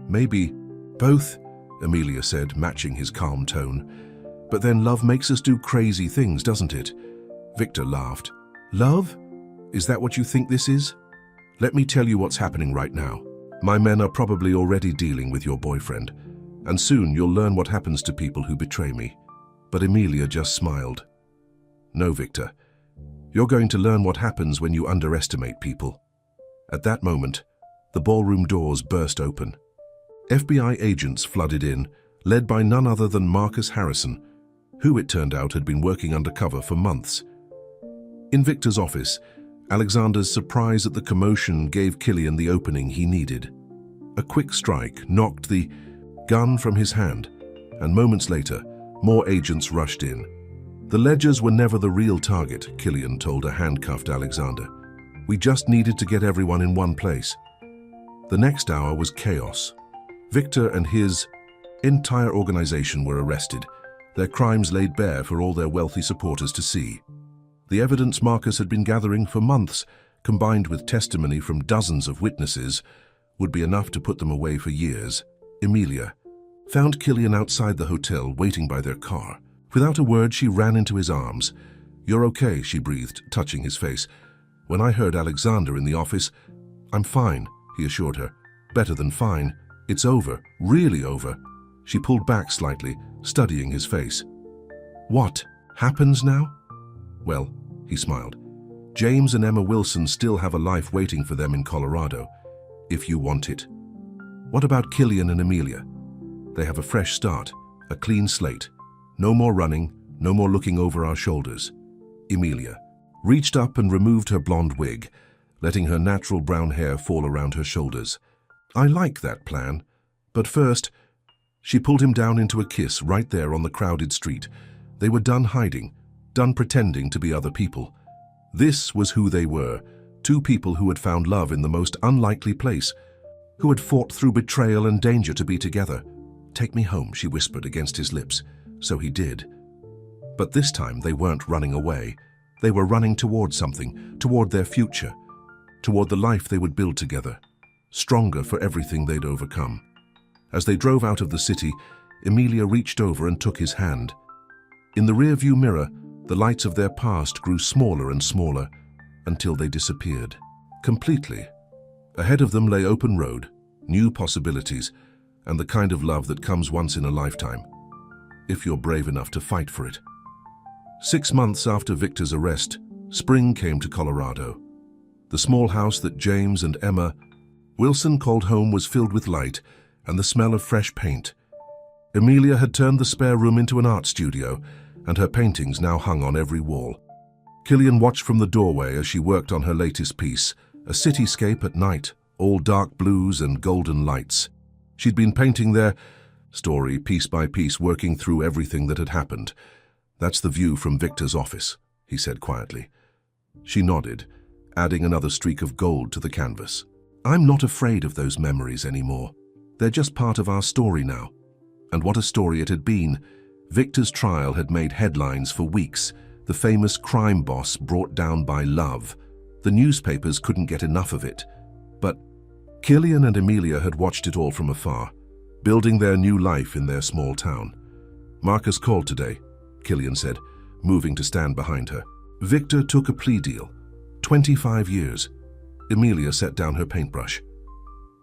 Maybe both, Emilia said, matching his calm tone. But then love makes us do crazy things, doesn't it? Victor laughed. Love? Is that what you think this is? Let me tell you what's happening right now. My men are probably already dealing with your boyfriend, and soon you'll learn what happens to people who betray me. But Emilia just smiled. No, Victor. You're going to learn what happens when you underestimate people. At that moment, the ballroom doors burst open. FBI agents flooded in, led by none other than Marcus Harrison, who it turned out had been working undercover for months. In Victor's office, Alexander's surprise at the commotion gave Killian the opening he needed. A quick strike knocked the gun from his hand, and moments later, more agents rushed in. The ledgers were never the real target, Killian told a handcuffed Alexander. We just needed to get everyone in one place. The next hour was chaos. Victor and his entire organization were arrested, their crimes laid bare for all their wealthy supporters to see. The evidence Marcus had been gathering for months, combined with testimony from dozens of witnesses, would be enough to put them away for years. Emilia found Killian outside the hotel, waiting by their car. Without a word, she ran into his arms. You're okay, she breathed, touching his face. When I heard Alexander in the office, I'm fine, he assured her. Better than fine. It's over, really over. She pulled back slightly, studying his face. What happens now? Well, he smiled. James and Emma Wilson still have a life waiting for them in Colorado, if you want it. What about Killian and Emilia? They have a fresh start, a clean slate. No more running, no more looking over our shoulders. Emilia reached up and removed her blonde wig, letting her natural brown hair fall around her shoulders. I like that plan. But first, she pulled him down into a kiss right there on the crowded street. They were done hiding, done pretending to be other people. This was who they were, two people who had found love in the most unlikely place, who had fought through betrayal and danger to be together. Take me home, she whispered against his lips. So he did. But this time they weren't running away. They were running toward something, toward their future, toward the life they would build together, stronger for everything they'd overcome. As they drove out of the city, Emilia reached over and took his hand. In the rearview mirror, the lights of their past grew smaller and smaller until they disappeared. Completely. Ahead of them lay open road, new possibilities, and the kind of love that comes once in a lifetime, if you're brave enough to fight for it. 6 months after Victor's arrest, spring came to Colorado. The small house that James and Emma Wilson called home was filled with light and the smell of fresh paint. Emilia had turned the spare room into an art studio, and her paintings now hung on every wall. Killian watched from the doorway as she worked on her latest piece, a cityscape at night, all dark blues and golden lights. She'd been painting their story piece by piece, working through everything that had happened. That's the view from Victor's office, he said quietly. She nodded, adding another streak of gold to the canvas. I'm not afraid of those memories anymore. They're just part of our story now. And what a story it had been. Victor's trial had made headlines for weeks. The famous crime boss brought down by love. The newspapers couldn't get enough of it. But Killian and Emilia had watched it all from afar, building their new life in their small town. Marcus called today, Killian said, moving to stand behind her. Victor took a plea deal. 25 years. Emilia set down her paintbrush.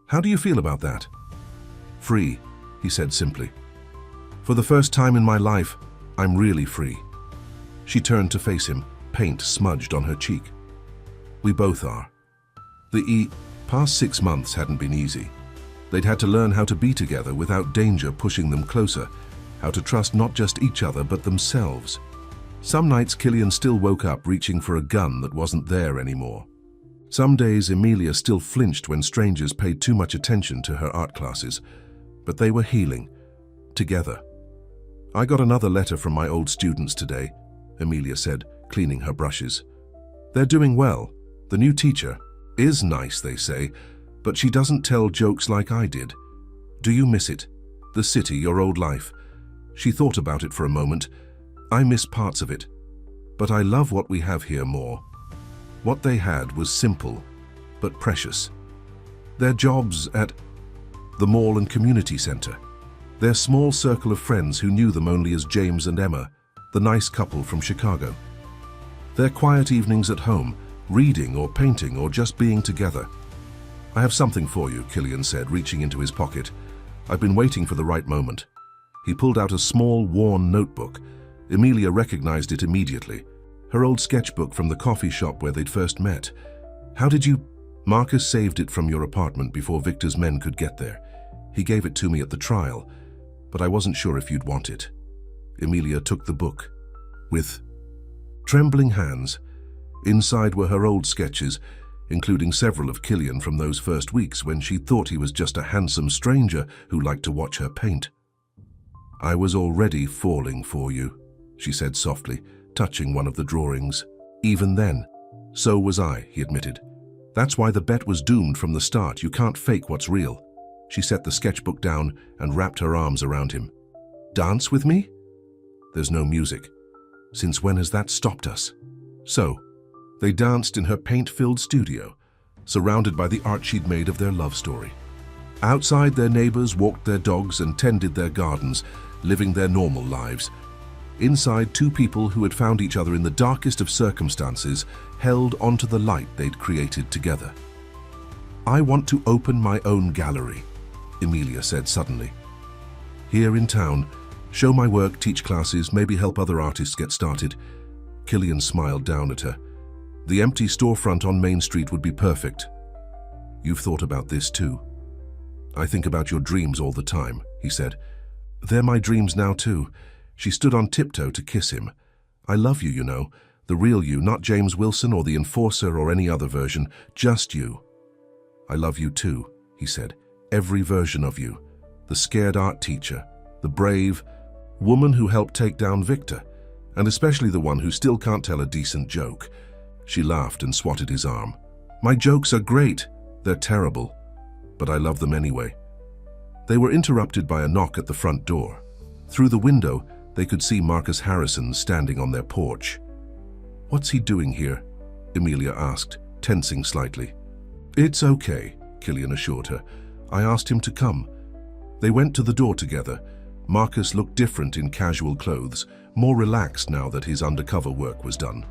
How do you feel about that? Free, he said simply. For the first time in my life, I'm really free. She turned to face him, paint smudged on her cheek. We both are. The past 6 months hadn't been easy. They'd had to learn how to be together without danger pushing them closer, how to trust not just each other but themselves. Some nights Killian still woke up reaching for a gun that wasn't there anymore. Some days Emilia still flinched when strangers paid too much attention to her art classes, but they were healing, together. I got another letter from my old students today, Emilia said, cleaning her brushes. They're doing well. The new teacher is nice, they say, but she doesn't tell jokes like I did. Do you miss it? The city, your old life? She thought about it for a moment. I miss parts of it, but I love what we have here more. What they had was simple, but precious. Their jobs at the mall and community center. Their small circle of friends who knew them only as James and Emma, the nice couple from Chicago. Their quiet evenings at home, reading or painting or just being together. "I have something for you," Killian said, reaching into his pocket. "I've been waiting for the right moment." He pulled out a small, worn notebook. Emilia recognized it immediately. Her old sketchbook from the coffee shop where they'd first met. "How did you—" "Marcus saved it from your apartment before Victor's men could get there. He gave it to me at the trial, but I wasn't sure if you'd want it." Emilia took the book. With trembling hands, inside were her old sketches, including several of Killian from those first weeks when she thought he was just a handsome stranger who liked to watch her paint. "I was already falling for you," she said softly, touching one of the drawings. "Even then." "So was I," he admitted. "That's why the bet was doomed from the start. You can't fake what's real." She set the sketchbook down and wrapped her arms around him. "Dance with me?" "There's no music." "Since when has that stopped us?" So, they danced in her paint-filled studio, surrounded by the art she'd made of their love story. Outside, their neighbors walked their dogs and tended their gardens, living their normal lives. Inside, two people who had found each other in the darkest of circumstances held onto the light they'd created together. "I want to open my own gallery," Emilia said suddenly. "Here in town, show my work, teach classes, maybe help other artists get started." Killian smiled down at her. "The empty storefront on Main Street would be perfect." "You've thought about this too." "I think about your dreams all the time," he said. "They're my dreams now too." She stood on tiptoe to kiss him. "I love you, you know. The real you, not James Wilson or the Enforcer or any other version, just you." "I love you too," he said. "Every version of you. The scared art teacher, the brave woman who helped take down Victor, and especially the one who still can't tell a decent joke." She laughed and swatted his arm. "My jokes are great. They're terrible, but I love them anyway." They were interrupted by a knock at the front door. Through the window, they could see Marcus Harrison standing on their porch. "What's he doing here?" Emilia asked, tensing slightly. "It's okay," Killian assured her. "I asked him to come." They went to the door together. Marcus looked different in casual clothes, more relaxed now that his undercover work was done.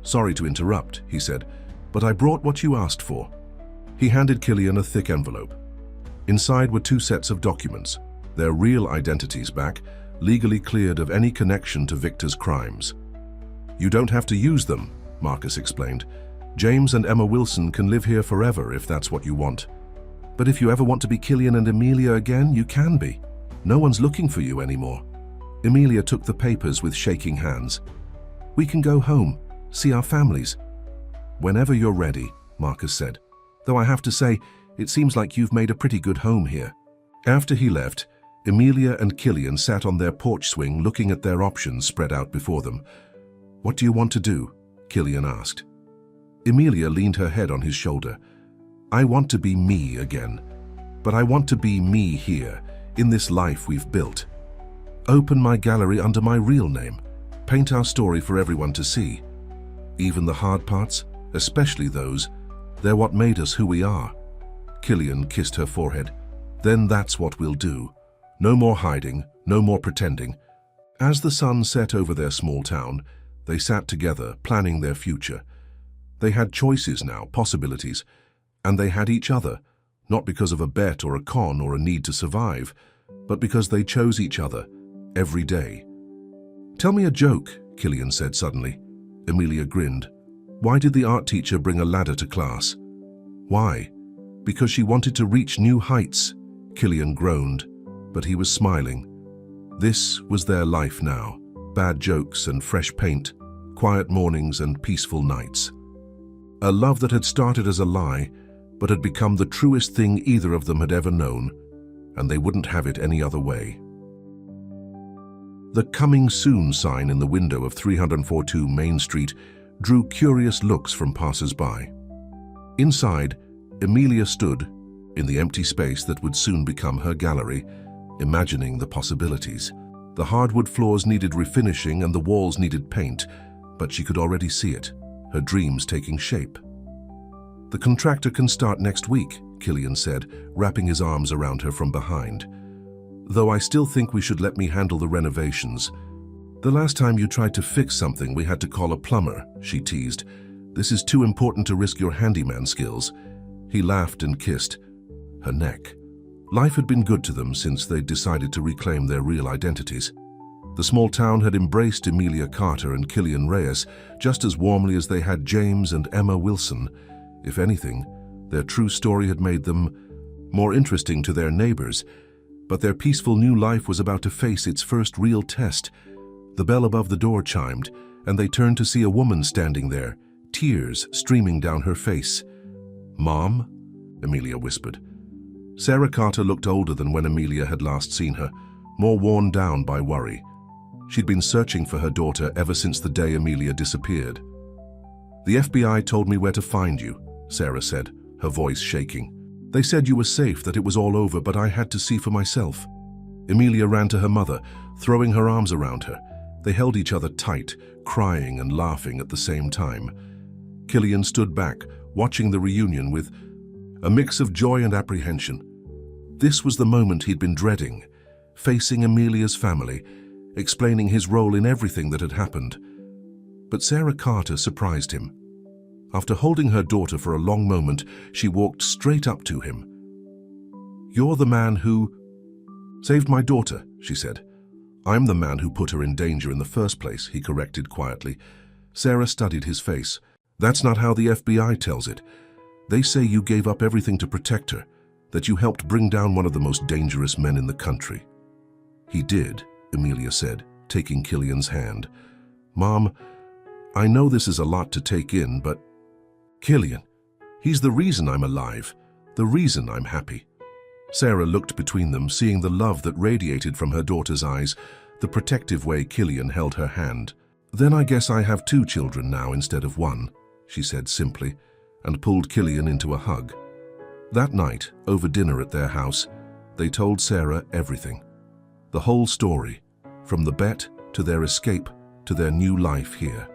"Sorry to interrupt," he said, "but I brought what you asked for." He handed Killian a thick envelope. Inside were 2 sets of documents, their real identities back, legally cleared of any connection to Victor's crimes. "You don't have to use them," Marcus explained. "James and Emma Wilson can live here forever if that's what you want. But if you ever want to be Killian and Emilia again, you can be. No one's looking for you anymore." Emilia took the papers with shaking hands. "We can go home, see our families." "Whenever you're ready," Marcus said. "Though I have to say, it seems like you've made a pretty good home here." After he left, Emilia and Killian sat on their porch swing looking at their options spread out before them. "What do you want to do?" Killian asked. Emilia leaned her head on his shoulder. "I want to be me again. But I want to be me here, in this life we've built. Open my gallery under my real name. Paint our story for everyone to see. Even the hard parts, especially those, they're what made us who we are." Killian kissed her forehead. "Then that's what we'll do. No more hiding, no more pretending." As the sun set over their small town, they sat together, planning their future. They had choices now, possibilities, and they had each other, not because of a bet or a con or a need to survive, but because they chose each other, every day. "Tell me a joke," Killian said suddenly. Emilia grinned. "Why did the art teacher bring a ladder to class?" "Why?" "Because she wanted to reach new heights," Killian groaned, but he was smiling. This was their life now, bad jokes and fresh paint, quiet mornings and peaceful nights. A love that had started as a lie, but had become the truest thing either of them had ever known, and they wouldn't have it any other way. The "Coming Soon" sign in the window of 342 Main Street drew curious looks from passers-by. Inside, Emilia stood, in the empty space that would soon become her gallery, imagining the possibilities. The hardwood floors needed refinishing and the walls needed paint, but she could already see it, her dreams taking shape. "The contractor can start next week," Killian said, wrapping his arms around her from behind. "Though I still think we should let me handle the renovations. The last time you tried to fix something, we had to call a plumber," she teased. "This is too important to risk your handyman skills." He laughed and kissed her neck. Life had been good to them since they'd decided to reclaim their real identities. The small town had embraced Emilia Carter and Killian Reyes just as warmly as they had James and Emma Wilson. If anything, their true story had made them more interesting to their neighbors, but their peaceful new life was about to face its first real test. The bell above the door chimed, and they turned to see a woman standing there, tears streaming down her face. "Mom?" Emilia whispered. Sarah Carter looked older than when Emilia had last seen her, more worn down by worry. She'd been searching for her daughter ever since the day Emilia disappeared. "The FBI told me where to find you," Sarah said, her voice shaking. "They said you were safe, that it was all over, but I had to see for myself." Emilia ran to her mother, throwing her arms around her. They held each other tight, crying and laughing at the same time. Killian stood back, watching the reunion with a mix of joy and apprehension. This was the moment he'd been dreading, facing Emilia's family, explaining his role in everything that had happened. But Sarah Carter surprised him. After holding her daughter for a long moment, she walked straight up to him. "You're the man who saved my daughter," she said. "I'm the man who put her in danger in the first place," he corrected quietly. Sarah studied his face. "That's not how the FBI tells it. They say you gave up everything to protect her, that you helped bring down one of the most dangerous men in the country." "He did," Emilia said, taking Killian's hand. "Mom, I know this is a lot to take in, but Killian, he's the reason I'm alive, the reason I'm happy." Sarah looked between them, seeing the love that radiated from her daughter's eyes, the protective way Killian held her hand. "Then I guess I have 2 children now instead of 1, she said simply, and pulled Killian into a hug. That night, over dinner at their house, they told Sarah everything. The whole story, from the bet to their escape to their new life here.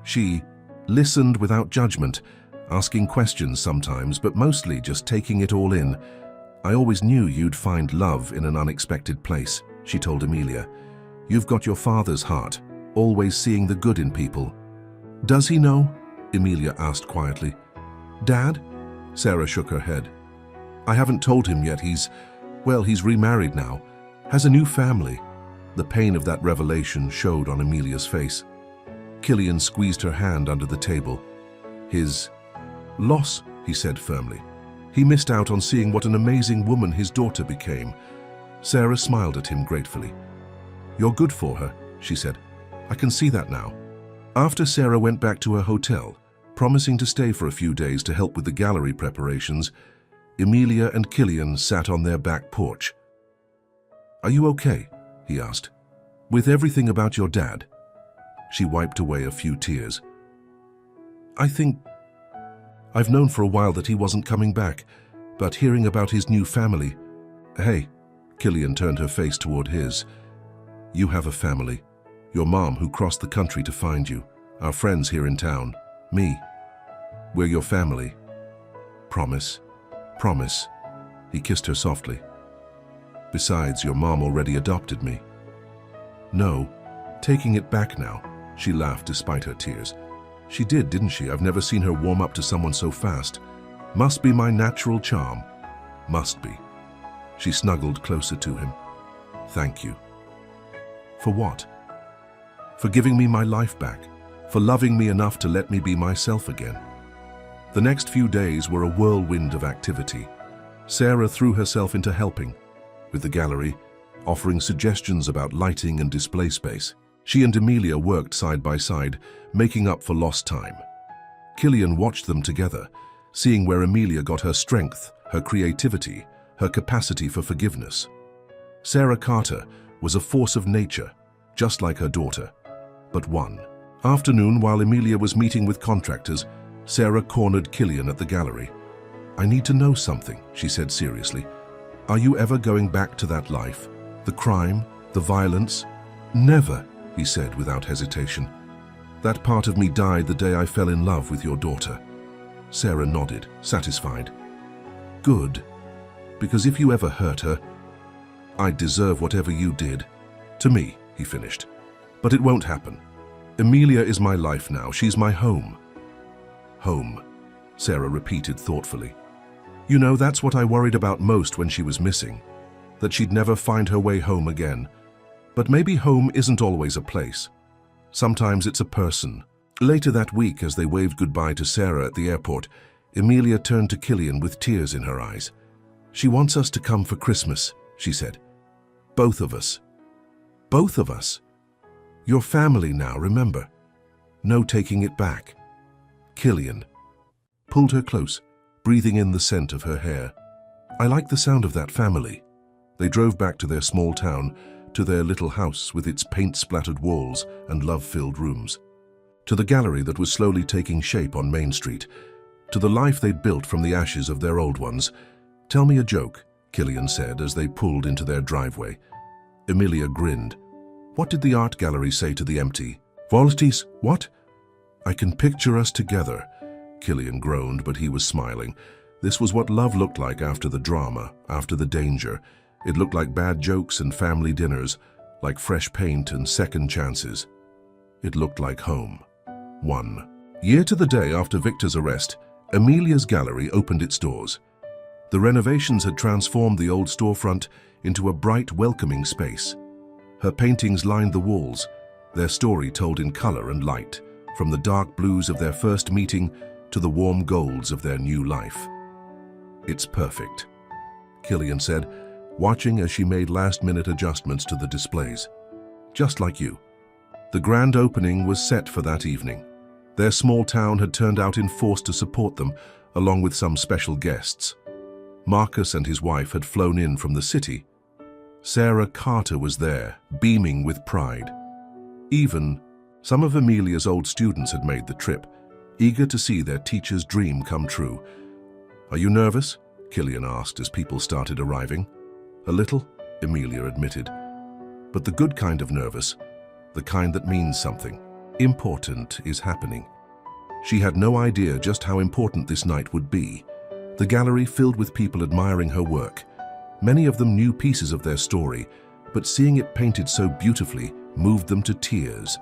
She listened without judgment, asking questions sometimes, but mostly just taking it all in. "I always knew you'd find love in an unexpected place," she told Emilia. "You've got your father's heart, always seeing the good in people." "Does he know?" Emilia asked quietly. "Dad?" Sarah shook her head. "I haven't told him yet. He's remarried now, has a new family." The pain of that revelation showed on Emilia's face. Killian squeezed her hand under the table. "His loss," he said firmly. "He missed out on seeing what an amazing woman his daughter became." Sarah smiled at him gratefully. "You're good for her," she said. "I can see that now." After Sarah went back to her hotel, promising to stay for a few days to help with the gallery preparations, Emilia and Killian sat on their back porch. "Are you okay?" he asked. "With everything about your dad?" She wiped away a few tears. I've known for a while that he wasn't coming back, but hearing about his new family..." "Hey," Killian turned her face toward his. "You have a family. Your mom who crossed the country to find you, our friends here in town, me. We're your family. Promise, promise." He kissed her softly. "Besides, your mom already adopted me." "No, taking it back now," she laughed despite her tears. "She did, didn't she? I've never seen her warm up to someone so fast. Must be my natural charm. Must be." She snuggled closer to him. "Thank you." "For what?" "For giving me my life back, for loving me enough to let me be myself again." The next few days were a whirlwind of activity. Sarah threw herself into helping with the gallery, offering suggestions about lighting and display space. She and Emilia worked side by side, making up for lost time. Killian watched them together, seeing where Emilia got her strength, her creativity, her capacity for forgiveness. Sarah Carter was a force of nature, just like her daughter. But one afternoon, while Emilia was meeting with contractors, Sarah cornered Killian at the gallery. "I need to know something," she said seriously. "Are you ever going back to that life? The crime, the violence?" "Never," he said without hesitation. "That part of me died the day I fell in love with your daughter." Sarah nodded, satisfied. Good, because if you ever hurt her, I'd deserve whatever you did. To me, he finished. But it won't happen. Emilia is my life now. She's my home. Home, Sarah repeated thoughtfully. You know, that's what I worried about most when she was missing, that she'd never find her way home again. But maybe home isn't always a place. Sometimes it's a person. Later that week, as they waved goodbye to Sarah at the airport, Emilia turned to Killian with tears in her eyes. She wants us to come for Christmas, she said. Both of us. Both of us. Your family now, remember. No taking it back. Killian pulled her close, breathing in the scent of her hair. I like the sound of that family. They drove back to their small town, to their little house with its paint-splattered walls and love-filled rooms, to the gallery that was slowly taking shape on Main Street, to the life they'd built from the ashes of their old ones. Tell me a joke, Killian said as they pulled into their driveway. Emilia grinned. What did the art gallery say to the empty? Volati's, what? I can picture us together. Killian groaned, but he was smiling. This was what love looked like after the drama, after the danger. It looked like bad jokes and family dinners, like fresh paint and second chances. It looked like home. 1 year to the day after Victor's arrest, Emilia's gallery opened its doors. The renovations had transformed the old storefront into a bright, welcoming space. Her paintings lined the walls, their story told in color and light, from the dark blues of their first meeting to the warm golds of their new life. It's perfect, Killian said, watching as she made last-minute adjustments to the displays. Just like you. The grand opening was set for that evening. Their small town had turned out in force to support them, along with some special guests. Marcus and his wife had flown in from the city. Sarah Carter was there, beaming with pride. Even some of Emilia's old students had made the trip, eager to see their teacher's dream come true. Are you nervous? Killian asked as people started arriving. A little, Emilia admitted. But the good kind of nervous, the kind that means something. Important is happening. She had no idea just how important this night would be. The gallery filled with people admiring her work. Many of them knew pieces of their story, but seeing it painted so beautifully moved them to tears.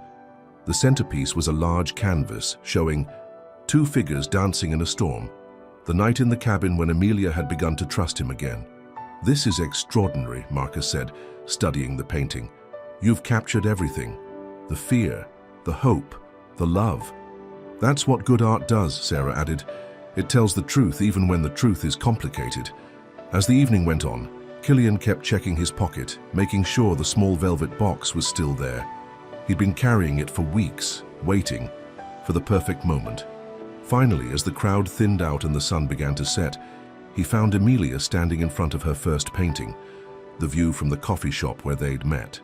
The centerpiece was a large canvas showing 2 figures dancing in a storm, the night in the cabin when Emilia had begun to trust him again. This is extraordinary, Marcus said, studying the painting. You've captured everything. The fear, the hope, the love. That's what good art does, Sarah added. It tells the truth even when the truth is complicated. As the evening went on, Killian kept checking his pocket, making sure the small velvet box was still there. He'd been carrying it for weeks, waiting for the perfect moment. Finally, as the crowd thinned out and the sun began to set, he found Emilia standing in front of her first painting, the view from the coffee shop where they'd met.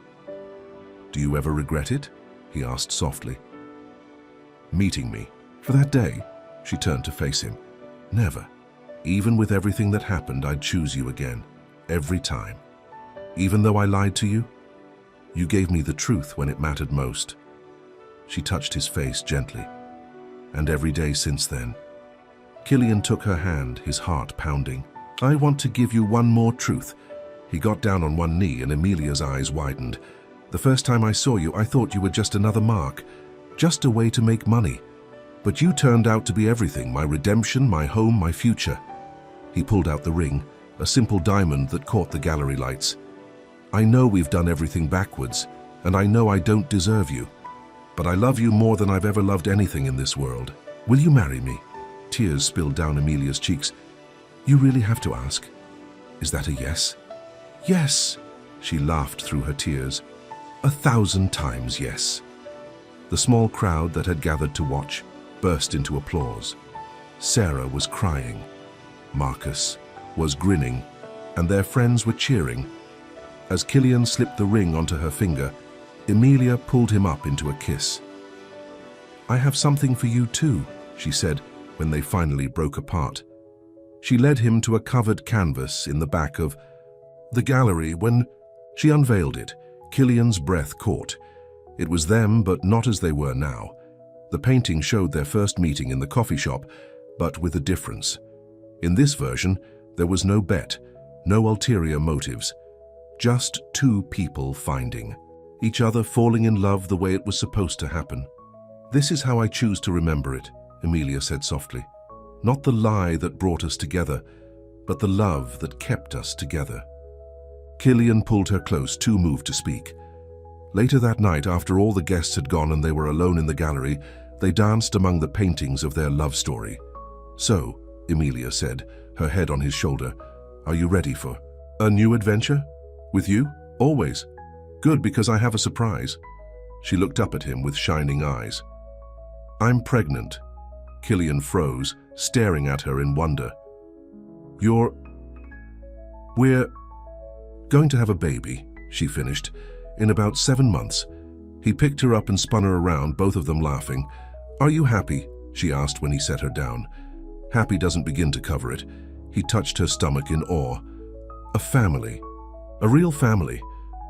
Do you ever regret it? He asked softly. Meeting me. For that day, she turned to face him. Never. Even with everything that happened, I'd choose you again. Every time. Even though I lied to you, you gave me the truth when it mattered most. She touched his face gently. And every day since then. Killian took her hand, his heart pounding. I want to give you one more truth. He got down on one knee and Emilia's eyes widened. The first time I saw you, I thought you were just another mark, just a way to make money. But you turned out to be everything, my redemption, my home, my future. He pulled out the ring, a simple diamond that caught the gallery lights. I know we've done everything backwards, and I know I don't deserve you. But I love you more than I've ever loved anything in this world. Will you marry me? Tears spilled down Emilia's cheeks. You really have to ask. Is that a yes? Yes, she laughed through her tears. 1,000 times yes. The small crowd that had gathered to watch burst into applause. Sarah was crying. Marcus was grinning, and their friends were cheering. As Killian slipped the ring onto her finger, Emilia pulled him up into a kiss. I have something for you too, she said when they finally broke apart. She led him to a covered canvas in the back of the gallery. When she unveiled it, Killian's breath caught. It was them, but not as they were now. The painting showed their first meeting in the coffee shop, but with a difference. In this version, There was no bet, no ulterior motives. Just two people finding each other, falling in love the way it was supposed to happen. "This is how I choose to remember it," Emilia said softly. "Not the lie that brought us together, but the love that kept us together." Killian pulled her close, too moved to speak. Later that night, after all the guests had gone and they were alone in the gallery, they danced among the paintings of their love story. "So," Emilia said, her head on his shoulder, "are you ready for a new adventure? With you? Always. Good, because I have a surprise." She looked up at him with shining eyes. "I'm pregnant." Killian froze, staring at her in wonder. We're going to have a baby," she finished, "in about 7 months." He picked her up and spun her around, both of them laughing. "Are you happy?" she asked when he set her down. Happy doesn't begin to cover it. He touched her stomach in awe. "A family. A real family.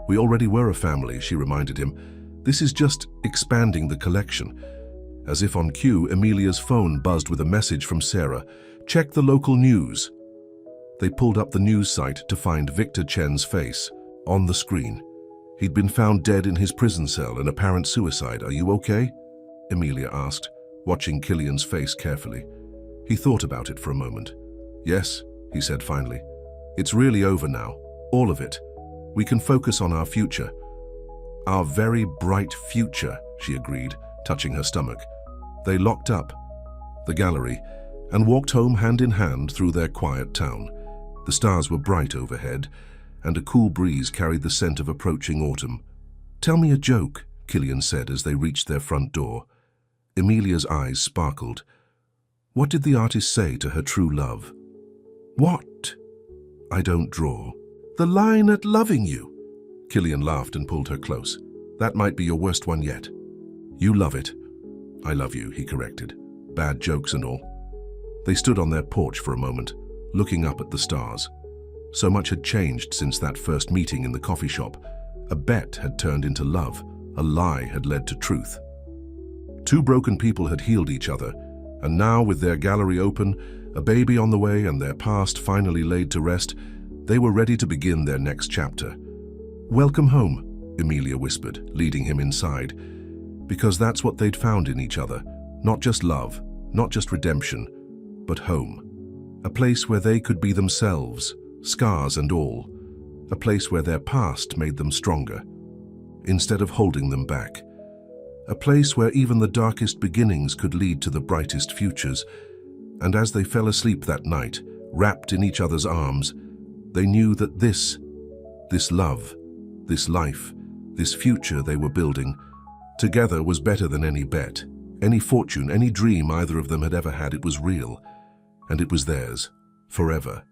We already were a family," she reminded him. "This is just expanding the collection." As if on cue, Emilia's phone buzzed with a message from Sarah. "Check the local news." They pulled up the news site to find Victor Chen's face on the screen. He'd been found dead in his prison cell, an apparent suicide. "Are you okay?" Emilia asked, watching Killian's face carefully. He thought about it for a moment. "Yes," he said finally. "It's really over now. All of it. We can focus on our future." "Our very bright future," she agreed, touching her stomach. They locked up the gallery and walked home hand in hand through their quiet town. The stars were bright overhead, and a cool breeze carried the scent of approaching autumn. "Tell me a joke," Killian said as they reached their front door. Emilia's eyes sparkled. What did the artist say to her true love? "What?" "I don't draw." "The line at loving you." Killian laughed and pulled her close. "That might be your worst one yet." "You love it." "I love you," he corrected. "Bad jokes and all." They stood on their porch for a moment, looking up at the stars. So much had changed since that first meeting in the coffee shop. A bet had turned into love. A lie had led to truth. Two broken people had healed each other, and now, with their gallery open, a baby on the way, and their past finally laid to rest, they were ready to begin their next chapter. "Welcome home," Emilia whispered, leading him inside, because that's what they'd found in each other. Not just love, not just redemption, but home. A place where they could be themselves, scars and all. A place where their past made them stronger, instead of holding them back. A place where even the darkest beginnings could lead to the brightest futures. And as they fell asleep that night, wrapped in each other's arms, they knew that this love, this life, this future they were building, together was better than any bet, any fortune, any dream either of them had ever had. It was real, and it was theirs, forever.